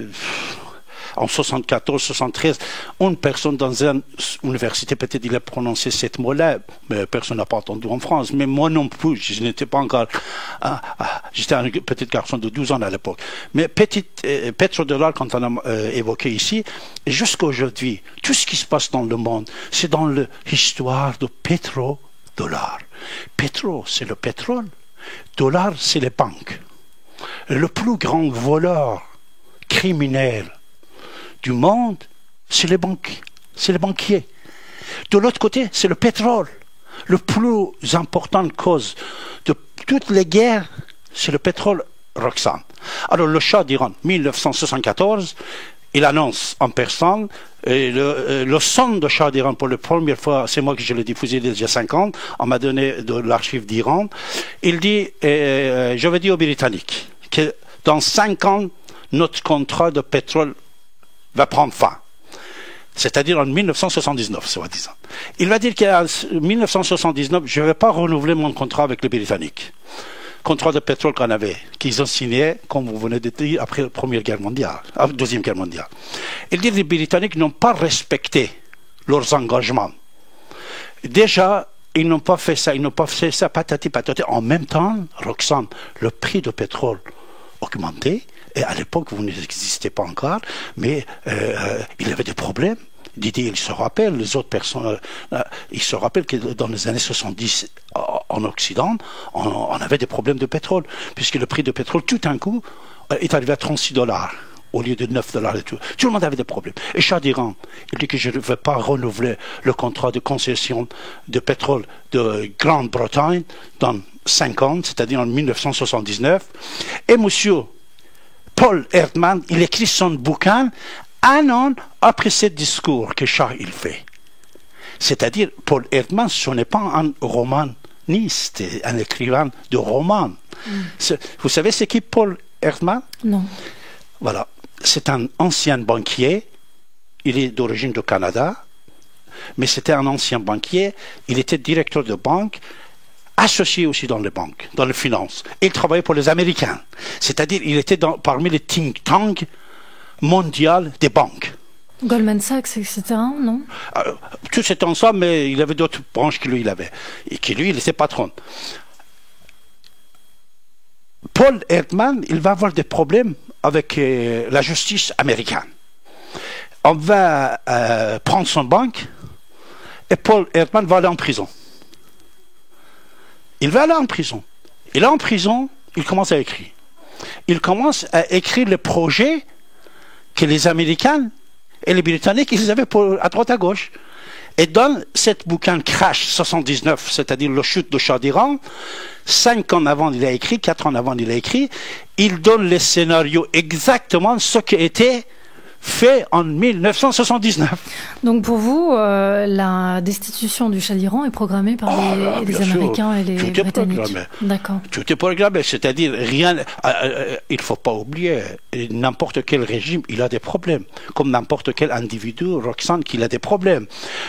En 74, 73, une personne dans une université, peut-être il a prononcé cette mot-là, mais personne n'a pas entendu en France. Mais moi non plus, je n'étais pas encore... j'étais un petit garçon de 12 ans à l'époque. Mais pétrodollar, quand on a évoqué ici, jusqu'à aujourd'hui, tout ce qui se passe dans le monde, c'est dans l'histoire de pétrodollar. Pétro, c'est le pétrole. Dollar, c'est les banques. Le plus grand voleur criminel du monde, c'est les banques, c'est les banquiers. De l'autre côté, c'est le pétrole. Le plus importante cause de toutes les guerres, c'est le pétrole, Roxane. Alors le Shah d'Iran, 1974, il annonce en personne, et le son de Shah d'Iran pour la première fois, c'est moi que je l'ai diffusé il y a 5 ans, on m'a donné de l'archive d'Iran, il dit, je vais dire aux Britanniques, que dans 5 ans, notre contrat de pétrole va prendre fin. c'est-à-dire en 1979, soi-disant. Il va dire qu'en 1979, je ne vais pas renouveler mon contrat avec les Britanniques. Contrat de pétrole qu'on avait, qu'ils ont signé, comme vous venez de dire, après la Deuxième Guerre mondiale. Il dit que les Britanniques n'ont pas respecté leurs engagements. Déjà, ils n'ont pas fait ça, patati patati. En même temps, Roxane, le prix du pétrole augmentait, et à l'époque, vous n'existez pas encore, mais il y avait des problèmes. Didier, il se rappelle, les autres personnes, ils se rappellent que dans les années 70, en Occident, on avait des problèmes de pétrole, puisque le prix du pétrole, tout d'un coup, est arrivé à $36. Au lieu de $9 et tout. Tout le monde avait des problèmes. Et Shah d'Iran, il dit que je ne veux pas renouveler le contrat de concession de pétrole de Grande-Bretagne dans 5 ans, c'est-à-dire en 1979. Et monsieur Paul Erdman, il écrit son bouquin un an après ce discours que Shah il fait. C'est-à-dire, Paul Erdman, ce n'est pas un romaniste, un écrivain de romans. Vous savez c'est qui Paul Erdman? Non. Voilà. C'est un ancien banquier, il est d'origine du Canada, mais c'était un ancien banquier, il était directeur de banque, associé aussi dans les banques, dans les finances. Il travaillait pour les Américains, c'est-à-dire il était parmi les think tanks mondiaux des banques. Goldman Sachs, etc., non? Tout c'était ensemble, mais il avait d'autres branches que lui, il avait, et qui lui, il était patron. Paul Erdman, il va avoir des problèmes avec la justice américaine. On va prendre son banque et Paul Erdman va aller en prison. Il va aller en prison. Et là, en prison, il commence à écrire. Il commence à écrire les projets que les Américains et les Britanniques, ils avaient à droite à gauche. Et dans cette bouquin Crash 79, c'est-à-dire le chute de Shah d'Iran, 5 ans avant il a écrit, 4 ans avant il a écrit, il donne les scénarios exactement ce qui était fait en 1979. Donc pour vous, la destitution du Shah d'Iran est programmée par les Américains et les Britanniques. D'accord. Tout est programmé, c'est-à-dire rien. Il ne faut pas oublier, n'importe quel régime, il a des problèmes, comme n'importe quel individu, Roxane, qu'il a des problèmes.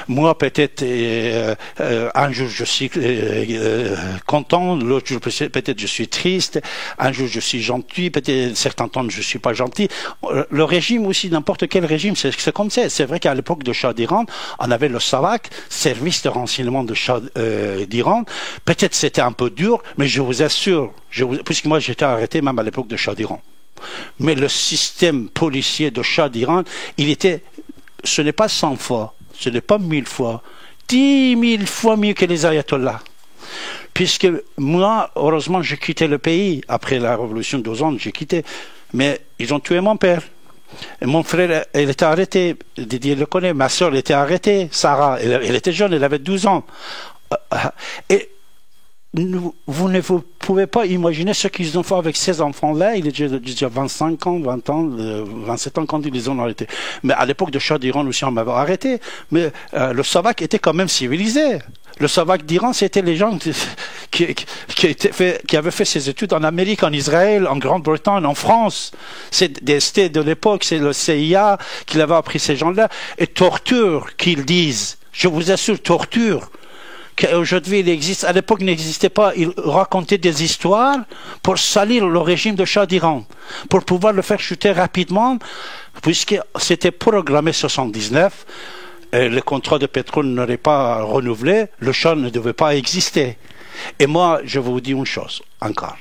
Moi, peut-être un jour je suis content, l'autre jour peut-être je suis triste, un jour je suis gentil, peut-être certains temps je suis pas gentil. Le régime aussi, n'importe quel régime, c'est comme ça. C'est vrai qu'à l'époque de Shah d'Iran, on avait le SAVAK, service de renseignement de Shah d'Iran. Peut-être c'était un peu dur, mais je vous assure, puisque moi j'étais arrêté même à l'époque de Shah d'Iran. Mais le système policier de Shah d'Iran, ce n'est pas 100 fois, ce n'est pas 1000 fois, 10 000 fois mieux que les ayatollahs. Puisque moi, heureusement, j'ai quitté le pays. Après la révolution de 12 ans, j'ai quitté. Mais ils ont tué mon père. Et mon frère, elle était arrêté. Didier le connaît. Ma soeur, elle était arrêtée. Sarah, elle était jeune, elle avait 12 ans. Et vous ne pouvez pas imaginer ce qu'ils ont fait avec ces enfants-là. Il est déjà 25 ans, 20 ans, 27 ans quand ils les ont arrêtés. Mais à l'époque de Shah d'Iran aussi, on m'avait arrêté. Mais le SAVAK était quand même civilisé. Le SAVAK d'Iran, c'était les gens qui avaient fait ses études en Amérique, en Israël, en Grande-Bretagne, en France. C'était de l'époque, c'est le CIA qui avait appris ces gens-là. Et torture, qu'ils disent, je vous assure, torture, qu'aujourd'hui il existe, à l'époque il n'existait pas, ils racontaient des histoires pour salir le régime de Shah d'Iran, pour pouvoir le faire chuter rapidement, puisque c'était programmé 79, le contrat de pétrole n'aurait pas renouvelé, le Shah ne devait pas exister. Et moi, je vous dis une chose encore.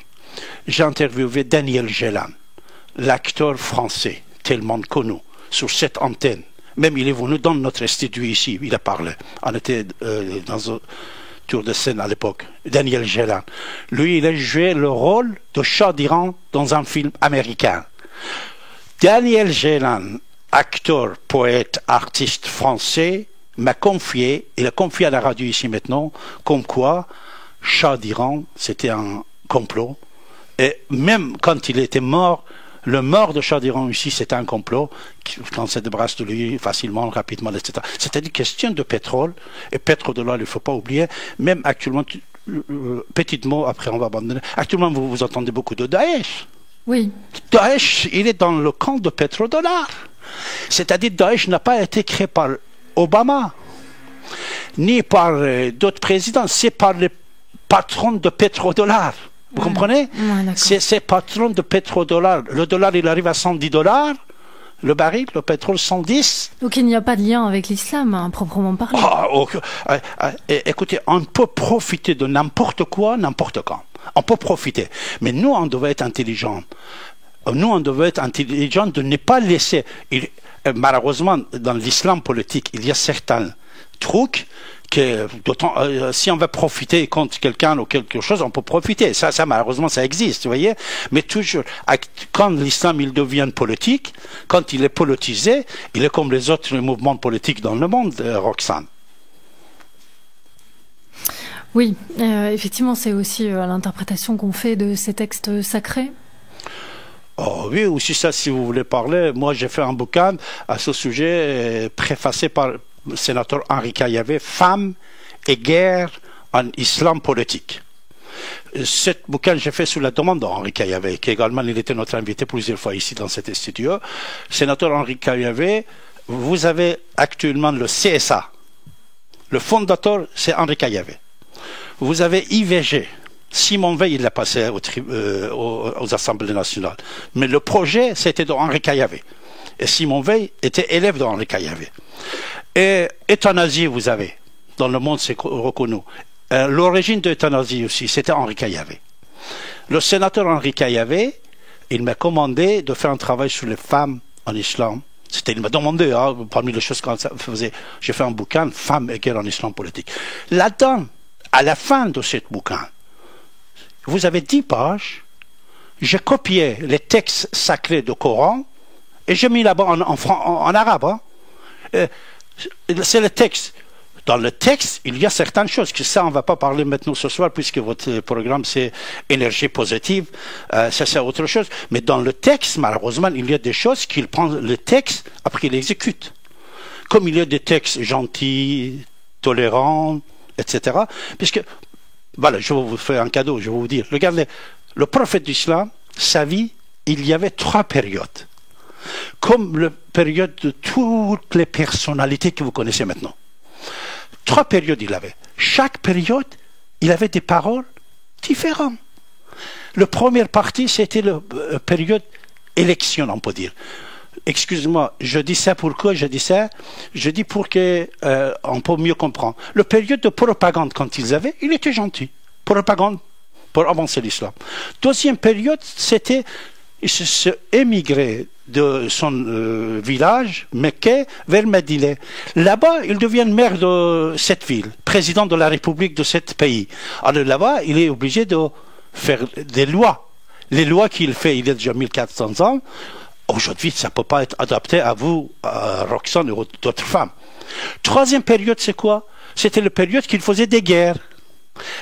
J'ai interviewé Daniel Gélan, l'acteur français, tellement connu, sur cette antenne. Même il est venu dans notre studio ici, il a parlé. On était dans un tour de scène à l'époque. Daniel Gélan. Lui, il a joué le rôle de Shah d'Iran dans un film américain. Daniel Gélan, acteur, poète, artiste français, m'a confié, il a confié à la radio ici maintenant, comme quoi Shah d'Iran, c'était un complot. Et même quand il était mort, le mort de Shah d'Iran ici, c'était un complot, quand se débarrasse de lui facilement, rapidement, etc. C'était une question de pétrole, et pétrodollar, il ne faut pas oublier, même actuellement, petit mot, après on va abandonner, actuellement vous entendez beaucoup de Daesh. Oui. Daesh, il est dans le camp de pétrodollar. C'est-à-dire Daesh n'a pas été créé par Obama, ni par d'autres présidents, c'est par les patrons de pétrodollars. Vous comprenez? C'est ces patrons de pétrodollars. Le dollar, il arrive à 110 $, le baril, le pétrole 110. Donc il n'y a pas de lien avec l'islam, hein, proprement parlé. Écoutez, on peut profiter de n'importe quoi, n'importe quand. On peut profiter. Mais nous, on devait être intelligents. Nous, on devait être intelligents de ne pas laisser... malheureusement, dans l'islam politique, il y a certains trucs que, si on veut profiter contre quelqu'un ou quelque chose, on peut profiter. Ça, malheureusement, ça existe, vous voyez. Mais toujours, quand l'islam il devient politique, quand il est politisé, il est comme les autres mouvements politiques dans le monde, Roxane. Oui, effectivement, c'est aussi l'interprétation qu'on fait de ces textes sacrés. Oh, oui, aussi ça, si vous voulez parler. Moi, j'ai fait un bouquin à ce sujet, préfacé par le sénateur Henri Caillavet, Femmes et guerre en islam politique. Ce bouquin, j'ai fait sous la demande d'Henri Caillavet, qui également, il était notre invité plusieurs fois ici dans cet studio. Sénateur Henri Caillavet, vous avez actuellement le CSA. Le fondateur, c'est Henri Caillavet. Vous avez IVG. Simon Veil, il l'a passé aux Assemblées nationales. Mais le projet, c'était d'Henri Caillavet. Et Simon Veil était élève d'Henri Caillavet. Et euthanasie, vous avez. Dans le monde, c'est reconnu. L'origine de l'euthanasie aussi, c'était Henri Caillavet. Le sénateur Henri Caillavet, il m'a commandé de faire un travail sur les femmes en islam. Il m'a demandé, hein, parmi les choses qu'on faisait, j'ai fait un bouquin, Femmes et guerre en islam politique. Là-dedans, à la fin de ce bouquin, vous avez 10 pages, j'ai copié les textes sacrés du Coran et j'ai mis là-bas en arabe. Hein. C'est le texte. Dans le texte, il y a certaines choses, que ça on ne va pas parler maintenant ce soir puisque votre programme c'est énergie positive, ça c'est autre chose. Mais dans le texte, malheureusement, il y a des choses qu'il prend le texte, après il l'exécute. Comme il y a des textes gentils, tolérants, etc. Puisque voilà, je vais vous faire un cadeau, je vais vous dire. Regardez, le prophète d'Islam, sa vie, il y avait 3 périodes. Comme la période de toutes les personnalités que vous connaissez maintenant. 3 périodes il avait. Chaque période, il avait des paroles différentes. La première partie, c'était la période élection, on peut dire. Excuse-moi, je dis ça pourquoi je dis ça? Je dis pour que on peut mieux comprendre. La période de propagande, quand ils avaient, il était gentil. Propagande pour avancer l'islam. Deuxième période, c'était il se émigrait de son village, Mecque, vers Médine. Là-bas, il devient maire de cette ville, président de la République de ce pays. Alors là-bas, il est obligé de faire des lois. Les lois qu'il fait, il y a déjà 1400 ans, aujourd'hui, ça ne peut pas être adapté à vous, à Roxane ou d'autres femmes. Troisième période, c'est quoi? C'était la période qu'il faisait des guerres.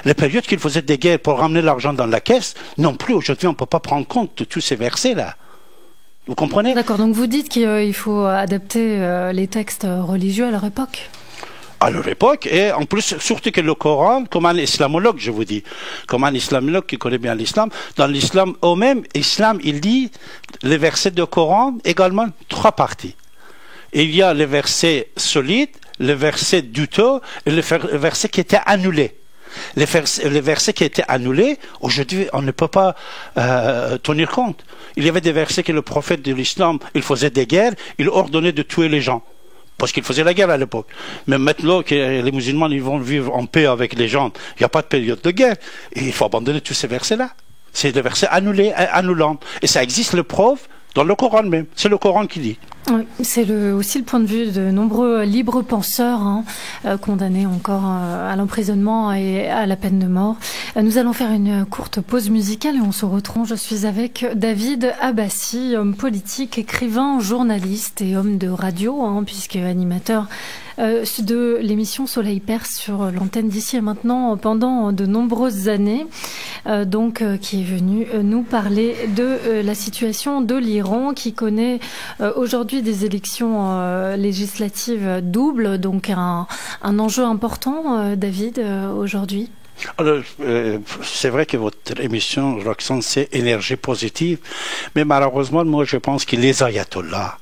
La période qu'il faisait des guerres pour ramener l'argent dans la caisse, non plus, aujourd'hui, on ne peut pas prendre compte de tous ces versets-là. Vous comprenez? D'accord, donc vous dites qu'il faut adapter les textes religieux à leur époque? À leur époque, et en plus, surtout que le Coran, comme un islamologue, je vous dis, comme un islamologue qui connaît bien l'islam, dans l'islam au même, islam, il dit les versets du Coran, également 3 parties. Il y a les versets solides, les versets douteux, et les versets qui étaient annulés. Les versets qui étaient annulés, aujourd'hui, on ne peut pas tenir compte. Il y avait des versets que le prophète de l'islam, il faisait des guerres, il ordonnait de tuer les gens. Parce qu'il faisait la guerre à l'époque. Mais maintenant que les musulmans ils vont vivre en paix avec les gens, il n'y a pas de période de guerre. Et il faut abandonner tous ces versets-là. C'est des versets annulés, annulants. Et ça existe le preuve dans le Coran même. C'est le Coran qui dit. Oui, c'est aussi le point de vue de nombreux libres penseurs condamnés encore à l'emprisonnement et à la peine de mort. Nous allons faire une courte pause musicale et on se retrouve. Je suis avec David Abbassi, homme politique, écrivain, journaliste et homme de radio, puisque animateur de l'émission Soleil Perse sur l'antenne d'Ici et Maintenant pendant de nombreuses années, qui est venu nous parler de la situation de l'Iran qui connaît aujourd'hui des élections législatives doubles, donc un enjeu important, David, aujourd'hui. Alors, c'est vrai que votre émission, Roxane, c'est énergie positive, mais malheureusement, moi, je pense que les ayatollahs,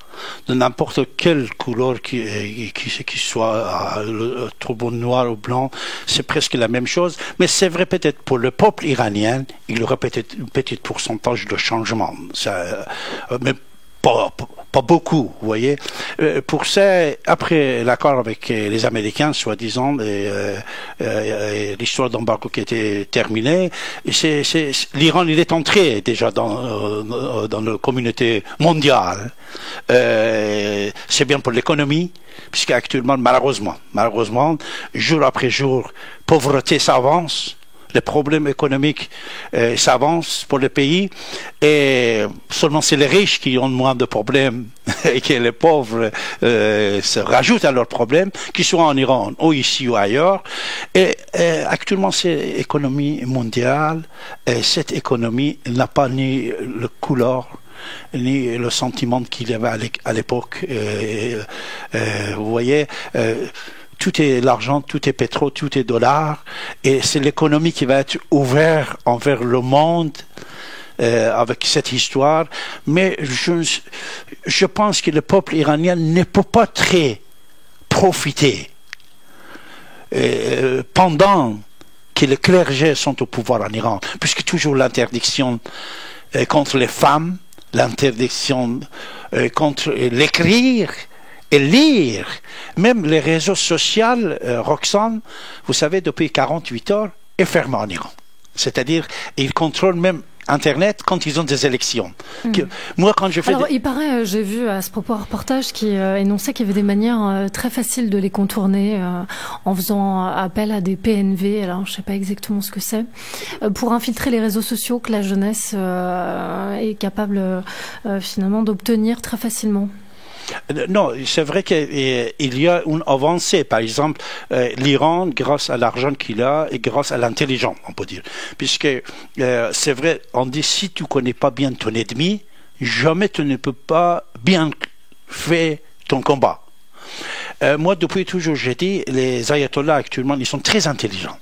de n'importe quelle couleur qui soit, le turban noir ou blanc, c'est presque la même chose. Mais c'est vrai peut-être pour le peuple iranien, il y aurait peut-être un petit pourcentage de changement. Mais pas beaucoup, vous voyez. Pour ça, après l'accord avec les Américains, soi-disant, l'histoire d'embargo qui était terminée, l'Iran, il est entré déjà dans la communauté mondiale. C'est bien pour l'économie, puisqu'actuellement, malheureusement, jour après jour, pauvreté s'avance. Les problèmes économiques s'avancent pour le pays et seulement c'est les riches qui ont moins de problèmes et que les pauvres se rajoutent à leurs problèmes, qu'ils soient en Iran ou ici ou ailleurs. Et actuellement, c'est l'économie mondiale et cette économie n'a pas ni le couleur ni le sentiment qu'il y avait à l'époque. Vous voyez, tout est l'argent, tout est pétrole, tout est dollar, et c'est l'économie qui va être ouverte envers le monde avec cette histoire. Mais je pense que le peuple iranien ne peut pas très profiter pendant que les clergés sont au pouvoir en Iran, puisque toujours l'interdiction contre les femmes, l'interdiction contre l'écrire et lire, même les réseaux sociaux, Roxane, vous savez, depuis 48 heures, est fermé en Iran. C'est-à-dire, ils contrôlent même Internet quand ils ont des élections. Moi, quand je fais il paraît, j'ai vu à ce propos un reportage qui énonçait qu'il y avait des manières très faciles de les contourner en faisant appel à des PNV, alors je ne sais pas exactement ce que c'est, pour infiltrer les réseaux sociaux que la jeunesse est capable finalement d'obtenir très facilement. Non, c'est vrai qu'il y a une avancée. Par exemple, l'Iran, grâce à l'argent qu'il a et grâce à l'intelligence, on peut dire. Puisque c'est vrai, on dit si tu connais pas bien ton ennemi, jamais tu ne peux pas bien faire ton combat. Moi, depuis toujours, j'ai dit, les ayatollahs actuellement, ils sont très intelligents.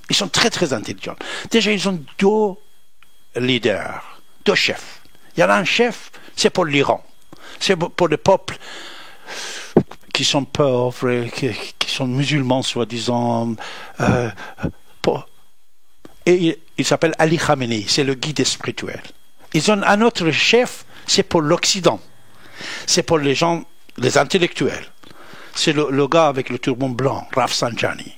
Ils sont très, très intelligents. Déjà, ils ont deux leaders, deux chefs. Il y en a un chef, c'est pour l'Iran. C'est pour les peuples qui sont pauvres, qui sont musulmans, soi-disant. Et il s'appelle Ali Khamenei, c'est le guide spirituel. Ils ont un autre chef, c'est pour l'Occident. C'est pour les gens, les intellectuels. C'est le gars avec le turban blanc, Rafsanjani.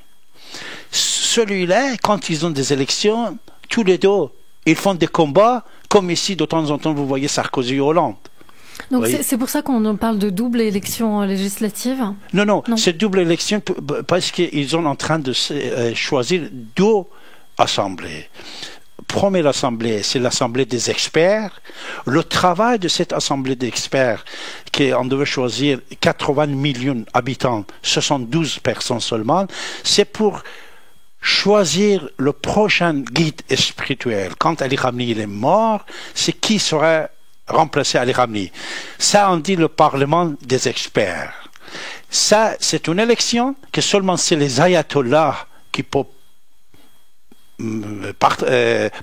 Celui-là, quand ils ont des élections, tous les deux, ils font des combats, comme ici, de temps en temps, vous voyez Sarkozy et Hollande. Donc c'est pour ça qu'on parle de double élection législative? Non, c'est double élection parce qu'ils sont en train de choisir deux assemblées. Première assemblée, c'est l'assemblée des experts. Le travail de cette assemblée d'experts, qu'on devait choisir 80 millions d'habitants, 72 personnes seulement, c'est pour choisir le prochain guide spirituel. Quand Ali Khamenei est mort, c'est qui sera remplacer Ali Khamenei. Ça, on dit le Parlement des experts. Ça, c'est une élection que seulement c'est les ayatollahs qui peuvent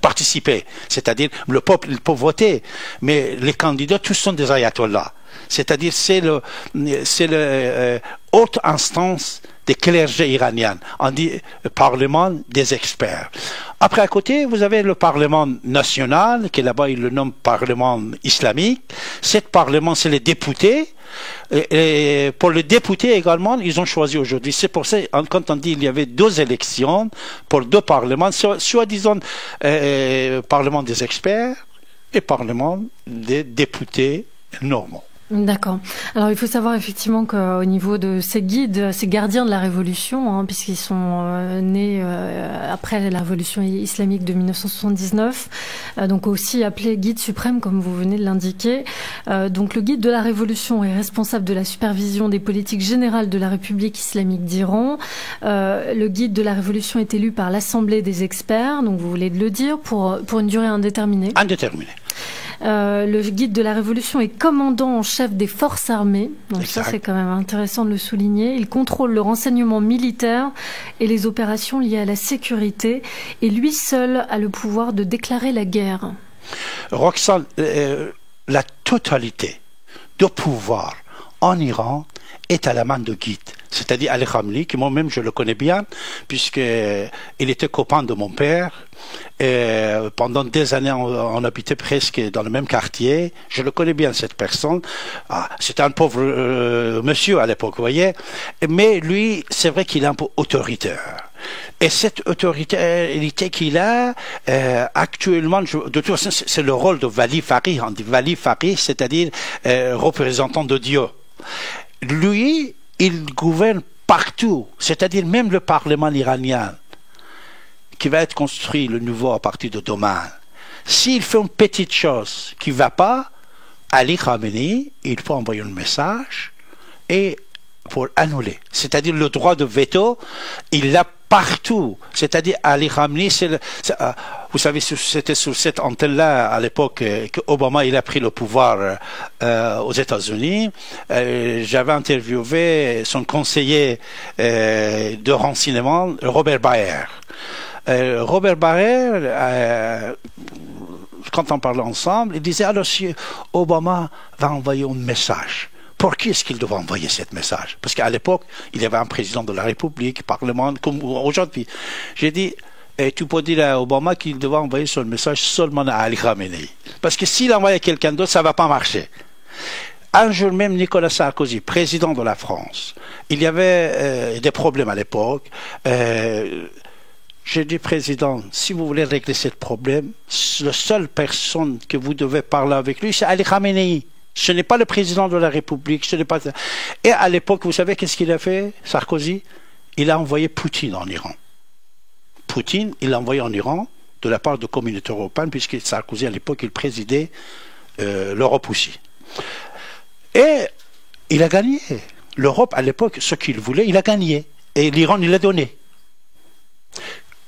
participer. C'est-à-dire, le peuple, il peut voter, mais les candidats, tous sont des ayatollahs. C'est-à-dire, c'est le haute instance des clergés iraniens. On dit Parlement des experts. Après, à côté, vous avez le Parlement national, qui là-bas, ils le nomment Parlement islamique. Ce Parlement, c'est les députés. Et pour les députés également, ils ont choisi aujourd'hui. C'est pour ça, quand on dit qu'il y avait deux élections pour deux parlements, soi-disant Parlement des experts et Parlement des députés normaux. D'accord. Alors il faut savoir effectivement qu'au niveau de ces guides, ces gardiens de la révolution, puisqu'ils sont nés après la révolution islamique de 1979, donc aussi appelés guides suprêmes comme vous venez de l'indiquer. Donc le guide de la révolution est responsable de la supervision des politiques générales de la République islamique d'Iran. Le guide de la révolution est élu par l'Assemblée des experts, donc vous voulez le dire, pour une durée indéterminée. Indéterminée. Le guide de la révolution est commandant en chef des forces armées, donc exact. Ça c'est quand même intéressant de le souligner. Il contrôle le renseignement militaire et les opérations liées à la sécurité, et lui seul a le pouvoir de déclarer la guerre. Roxane, la totalité de pouvoir en Iran est à la main de guide. C'est-à-dire Ali Khamenei, que moi-même je le connais bien, puisqu'il était copain de mon père. Et pendant des années, on habitait presque dans le même quartier. Je le connais bien, cette personne. Ah, c'était un pauvre monsieur à l'époque, vous voyez. Mais lui, c'est vrai qu'il est un peu autoritaire. Et cette autorité qu'il a, actuellement, de toute façon, c'est le rôle de Wali Faqih. On dit Wali Faqih, c'est-à-dire représentant de Dieu. Lui, il gouverne partout, c'est-à-dire même le Parlement iranien, qui va être construit, le nouveau, à partir de demain. S'il fait une petite chose qui ne va pas, Ali Khamenei, il faut envoyer un message et pour annuler. C'est-à-dire le droit de veto, il l'a partout. C'est-à-dire Ali Khamenei, vous savez, c'était sur cette antenne-là à l'époque que Obama il a pris le pouvoir aux États-Unis. J'avais interviewé son conseiller de renseignement, Robert Baer. Robert Baer, quand on parlait ensemble, il disait alors si Obama va envoyer un message, pour qui est-ce qu'il devait envoyer ce message? Parce qu'à l'époque, il y avait un président de la République, Parlement, comme aujourd'hui. J'ai dit, tu peux dire à Obama qu'il devait envoyer son message seulement à Ali Khamenei. Parce que s'il envoie à quelqu'un d'autre, ça ne va pas marcher. Un jour même, Nicolas Sarkozy, président de la France, il y avait des problèmes à l'époque. J'ai dit, président, si vous voulez régler ce problème, la seule personne que vous devez parler avec lui, c'est Ali Khamenei. Ce n'est pas le président de la République, ce n'est pas... Et à l'époque, vous savez qu'est-ce qu'il a fait, Sarkozy? Il a envoyé Poutine en Iran. Poutine, il l'a envoyé en Iran de la part de communautés européennes, puisque Sarkozy, à l'époque, il présidait l'Europe aussi. Et il a gagné. L'Europe, à l'époque, ce qu'il voulait, il a gagné. Et l'Iran, il l'a donné.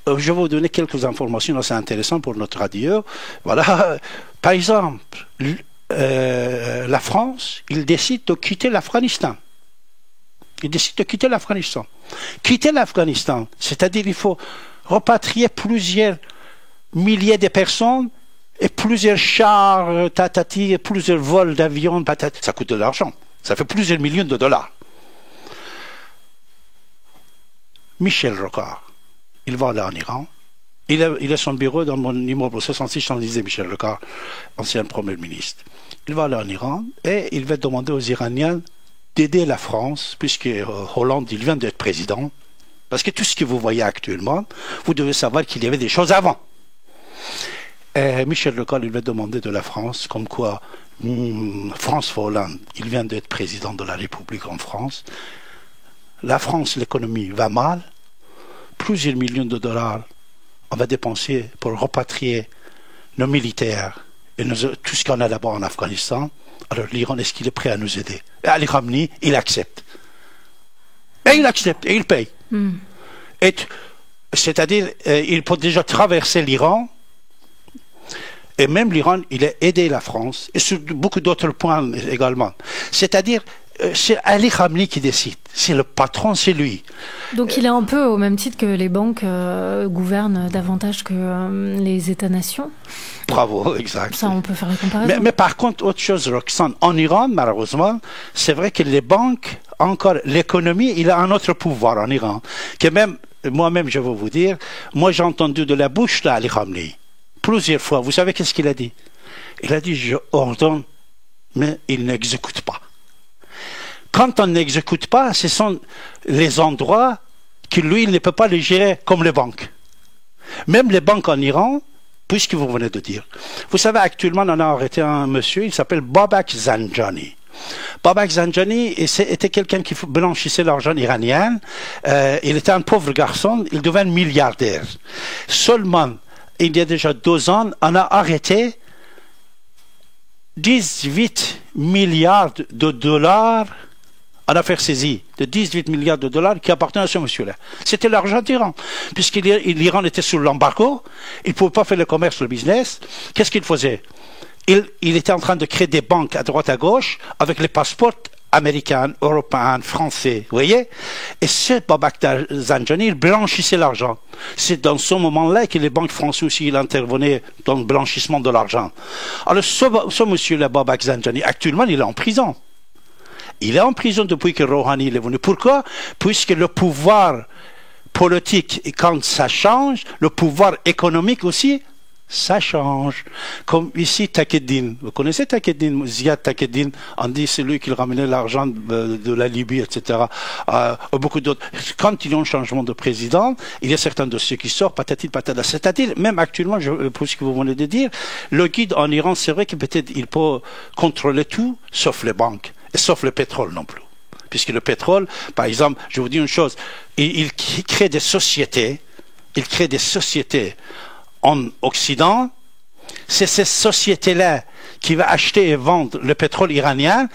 Je vais vous donner quelques informations, c'est intéressant pour notre radio. Voilà, par exemple, la France, il décide de quitter l'Afghanistan. Il décide de quitter l'Afghanistan. Quitter l'Afghanistan, c'est-à-dire il faut repatrier plusieurs milliers de personnes et plusieurs chars, tatati, et plusieurs vols d'avions, patati. Ça coûte de l'argent. Ça fait plusieurs millions de dollars. Michel Rocard, il va aller en Iran. Il a son bureau dans mon immeuble 66, Champs-Élysées, Michel Rocard, ancien Premier ministre. Il va aller en Iran et il va demander aux Iraniens d'aider la France, puisque Hollande, il vient d'être président. Parce que tout ce que vous voyez actuellement, vous devez savoir qu'il y avait des choses avant. Et Michel Rocard, il va demander de la France, comme quoi François Hollande, il vient d'être président de la République en France. La France, l'économie va mal. Plusieurs millions de dollars on va dépenser pour repatrier nos militaires et tout ce qu'on a là-bas en Afghanistan. Alors l'Iran, est-ce qu'il est prêt à nous aider? Et Ali Khamenei, il accepte. Et il accepte, et il paye. C'est-à-dire, il peut déjà traverser l'Iran, et même l'Iran, il a aidé la France, et sur beaucoup d'autres points également. C'est-à-dire, c'est Ali Khamenei qui décide. C'est le patron, c'est lui. Donc il est un peu au même titre que les banques gouvernent davantage que les États-nations. Bravo, exact. Ça, on peut faire la comparaison. Mais par contre, autre chose, Roxane, en Iran, malheureusement, c'est vrai que les banques, encore l'économie, il a un autre pouvoir en Iran. Que même, moi-même, je vais vous dire, moi j'ai entendu de la bouche d'Ali Khamenei plusieurs fois. Vous savez qu'est-ce qu'il a dit? Il a dit, je ordonne, mais il n'exécute pas. Quand on n'exécute pas, ce sont les endroits que lui, il ne peut pas les gérer comme les banques. Même les banques en Iran, puisque vous venez de dire. Vous savez, actuellement, on a arrêté un monsieur, il s'appelle Babak Zanjani. Babak Zanjani était quelqu'un qui blanchissait l'argent iranien. Il était un pauvre garçon, il devint milliardaire. Seulement, il y a déjà 2 ans, on a arrêté 18 milliards de dollars en affaires saisies, de 18 milliards de dollars qui appartenaient à ce monsieur-là. C'était l'argent d'Iran. Puisque l'Iran était sous l'embargo, il ne pouvait pas faire le commerce, le business. Qu'est-ce qu'il faisait? Il était en train de créer des banques à droite à gauche avec les passeports américaines, européennes, français, vous voyez? Et ce Babak Zanjani, il blanchissait l'argent. C'est dans ce moment-là que les banques françaises aussi intervenaient dans le blanchissement de l'argent. Alors ce monsieur-là, Babak Zanjani, actuellement, il est en prison. Il est en prison depuis que Rouhani est venu. Pourquoi? Puisque le pouvoir politique, et quand ça change, le pouvoir économique aussi, ça change. Comme ici, Taqeddine. Vous connaissez Taqeddine, Ziad Taqeddine, on dit c'est lui qui ramenait l'argent de la Libye, etc. Beaucoup d'autres. Quand il y a un changement de président, il y a certains dossiers qui sortent, patati patata. C'est-à-dire, même actuellement, pour ce que vous venez de dire, le guide en Iran, c'est vrai que peut-être il peut contrôler tout, sauf les banques, et sauf le pétrole non plus. Puisque le pétrole, par exemple, je vous dis une chose, il crée des sociétés, en Occident, c'est ces sociétés-là qui vont acheter et vendre le pétrole iranien,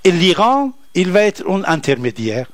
et l'Iran, il va être un intermédiaire.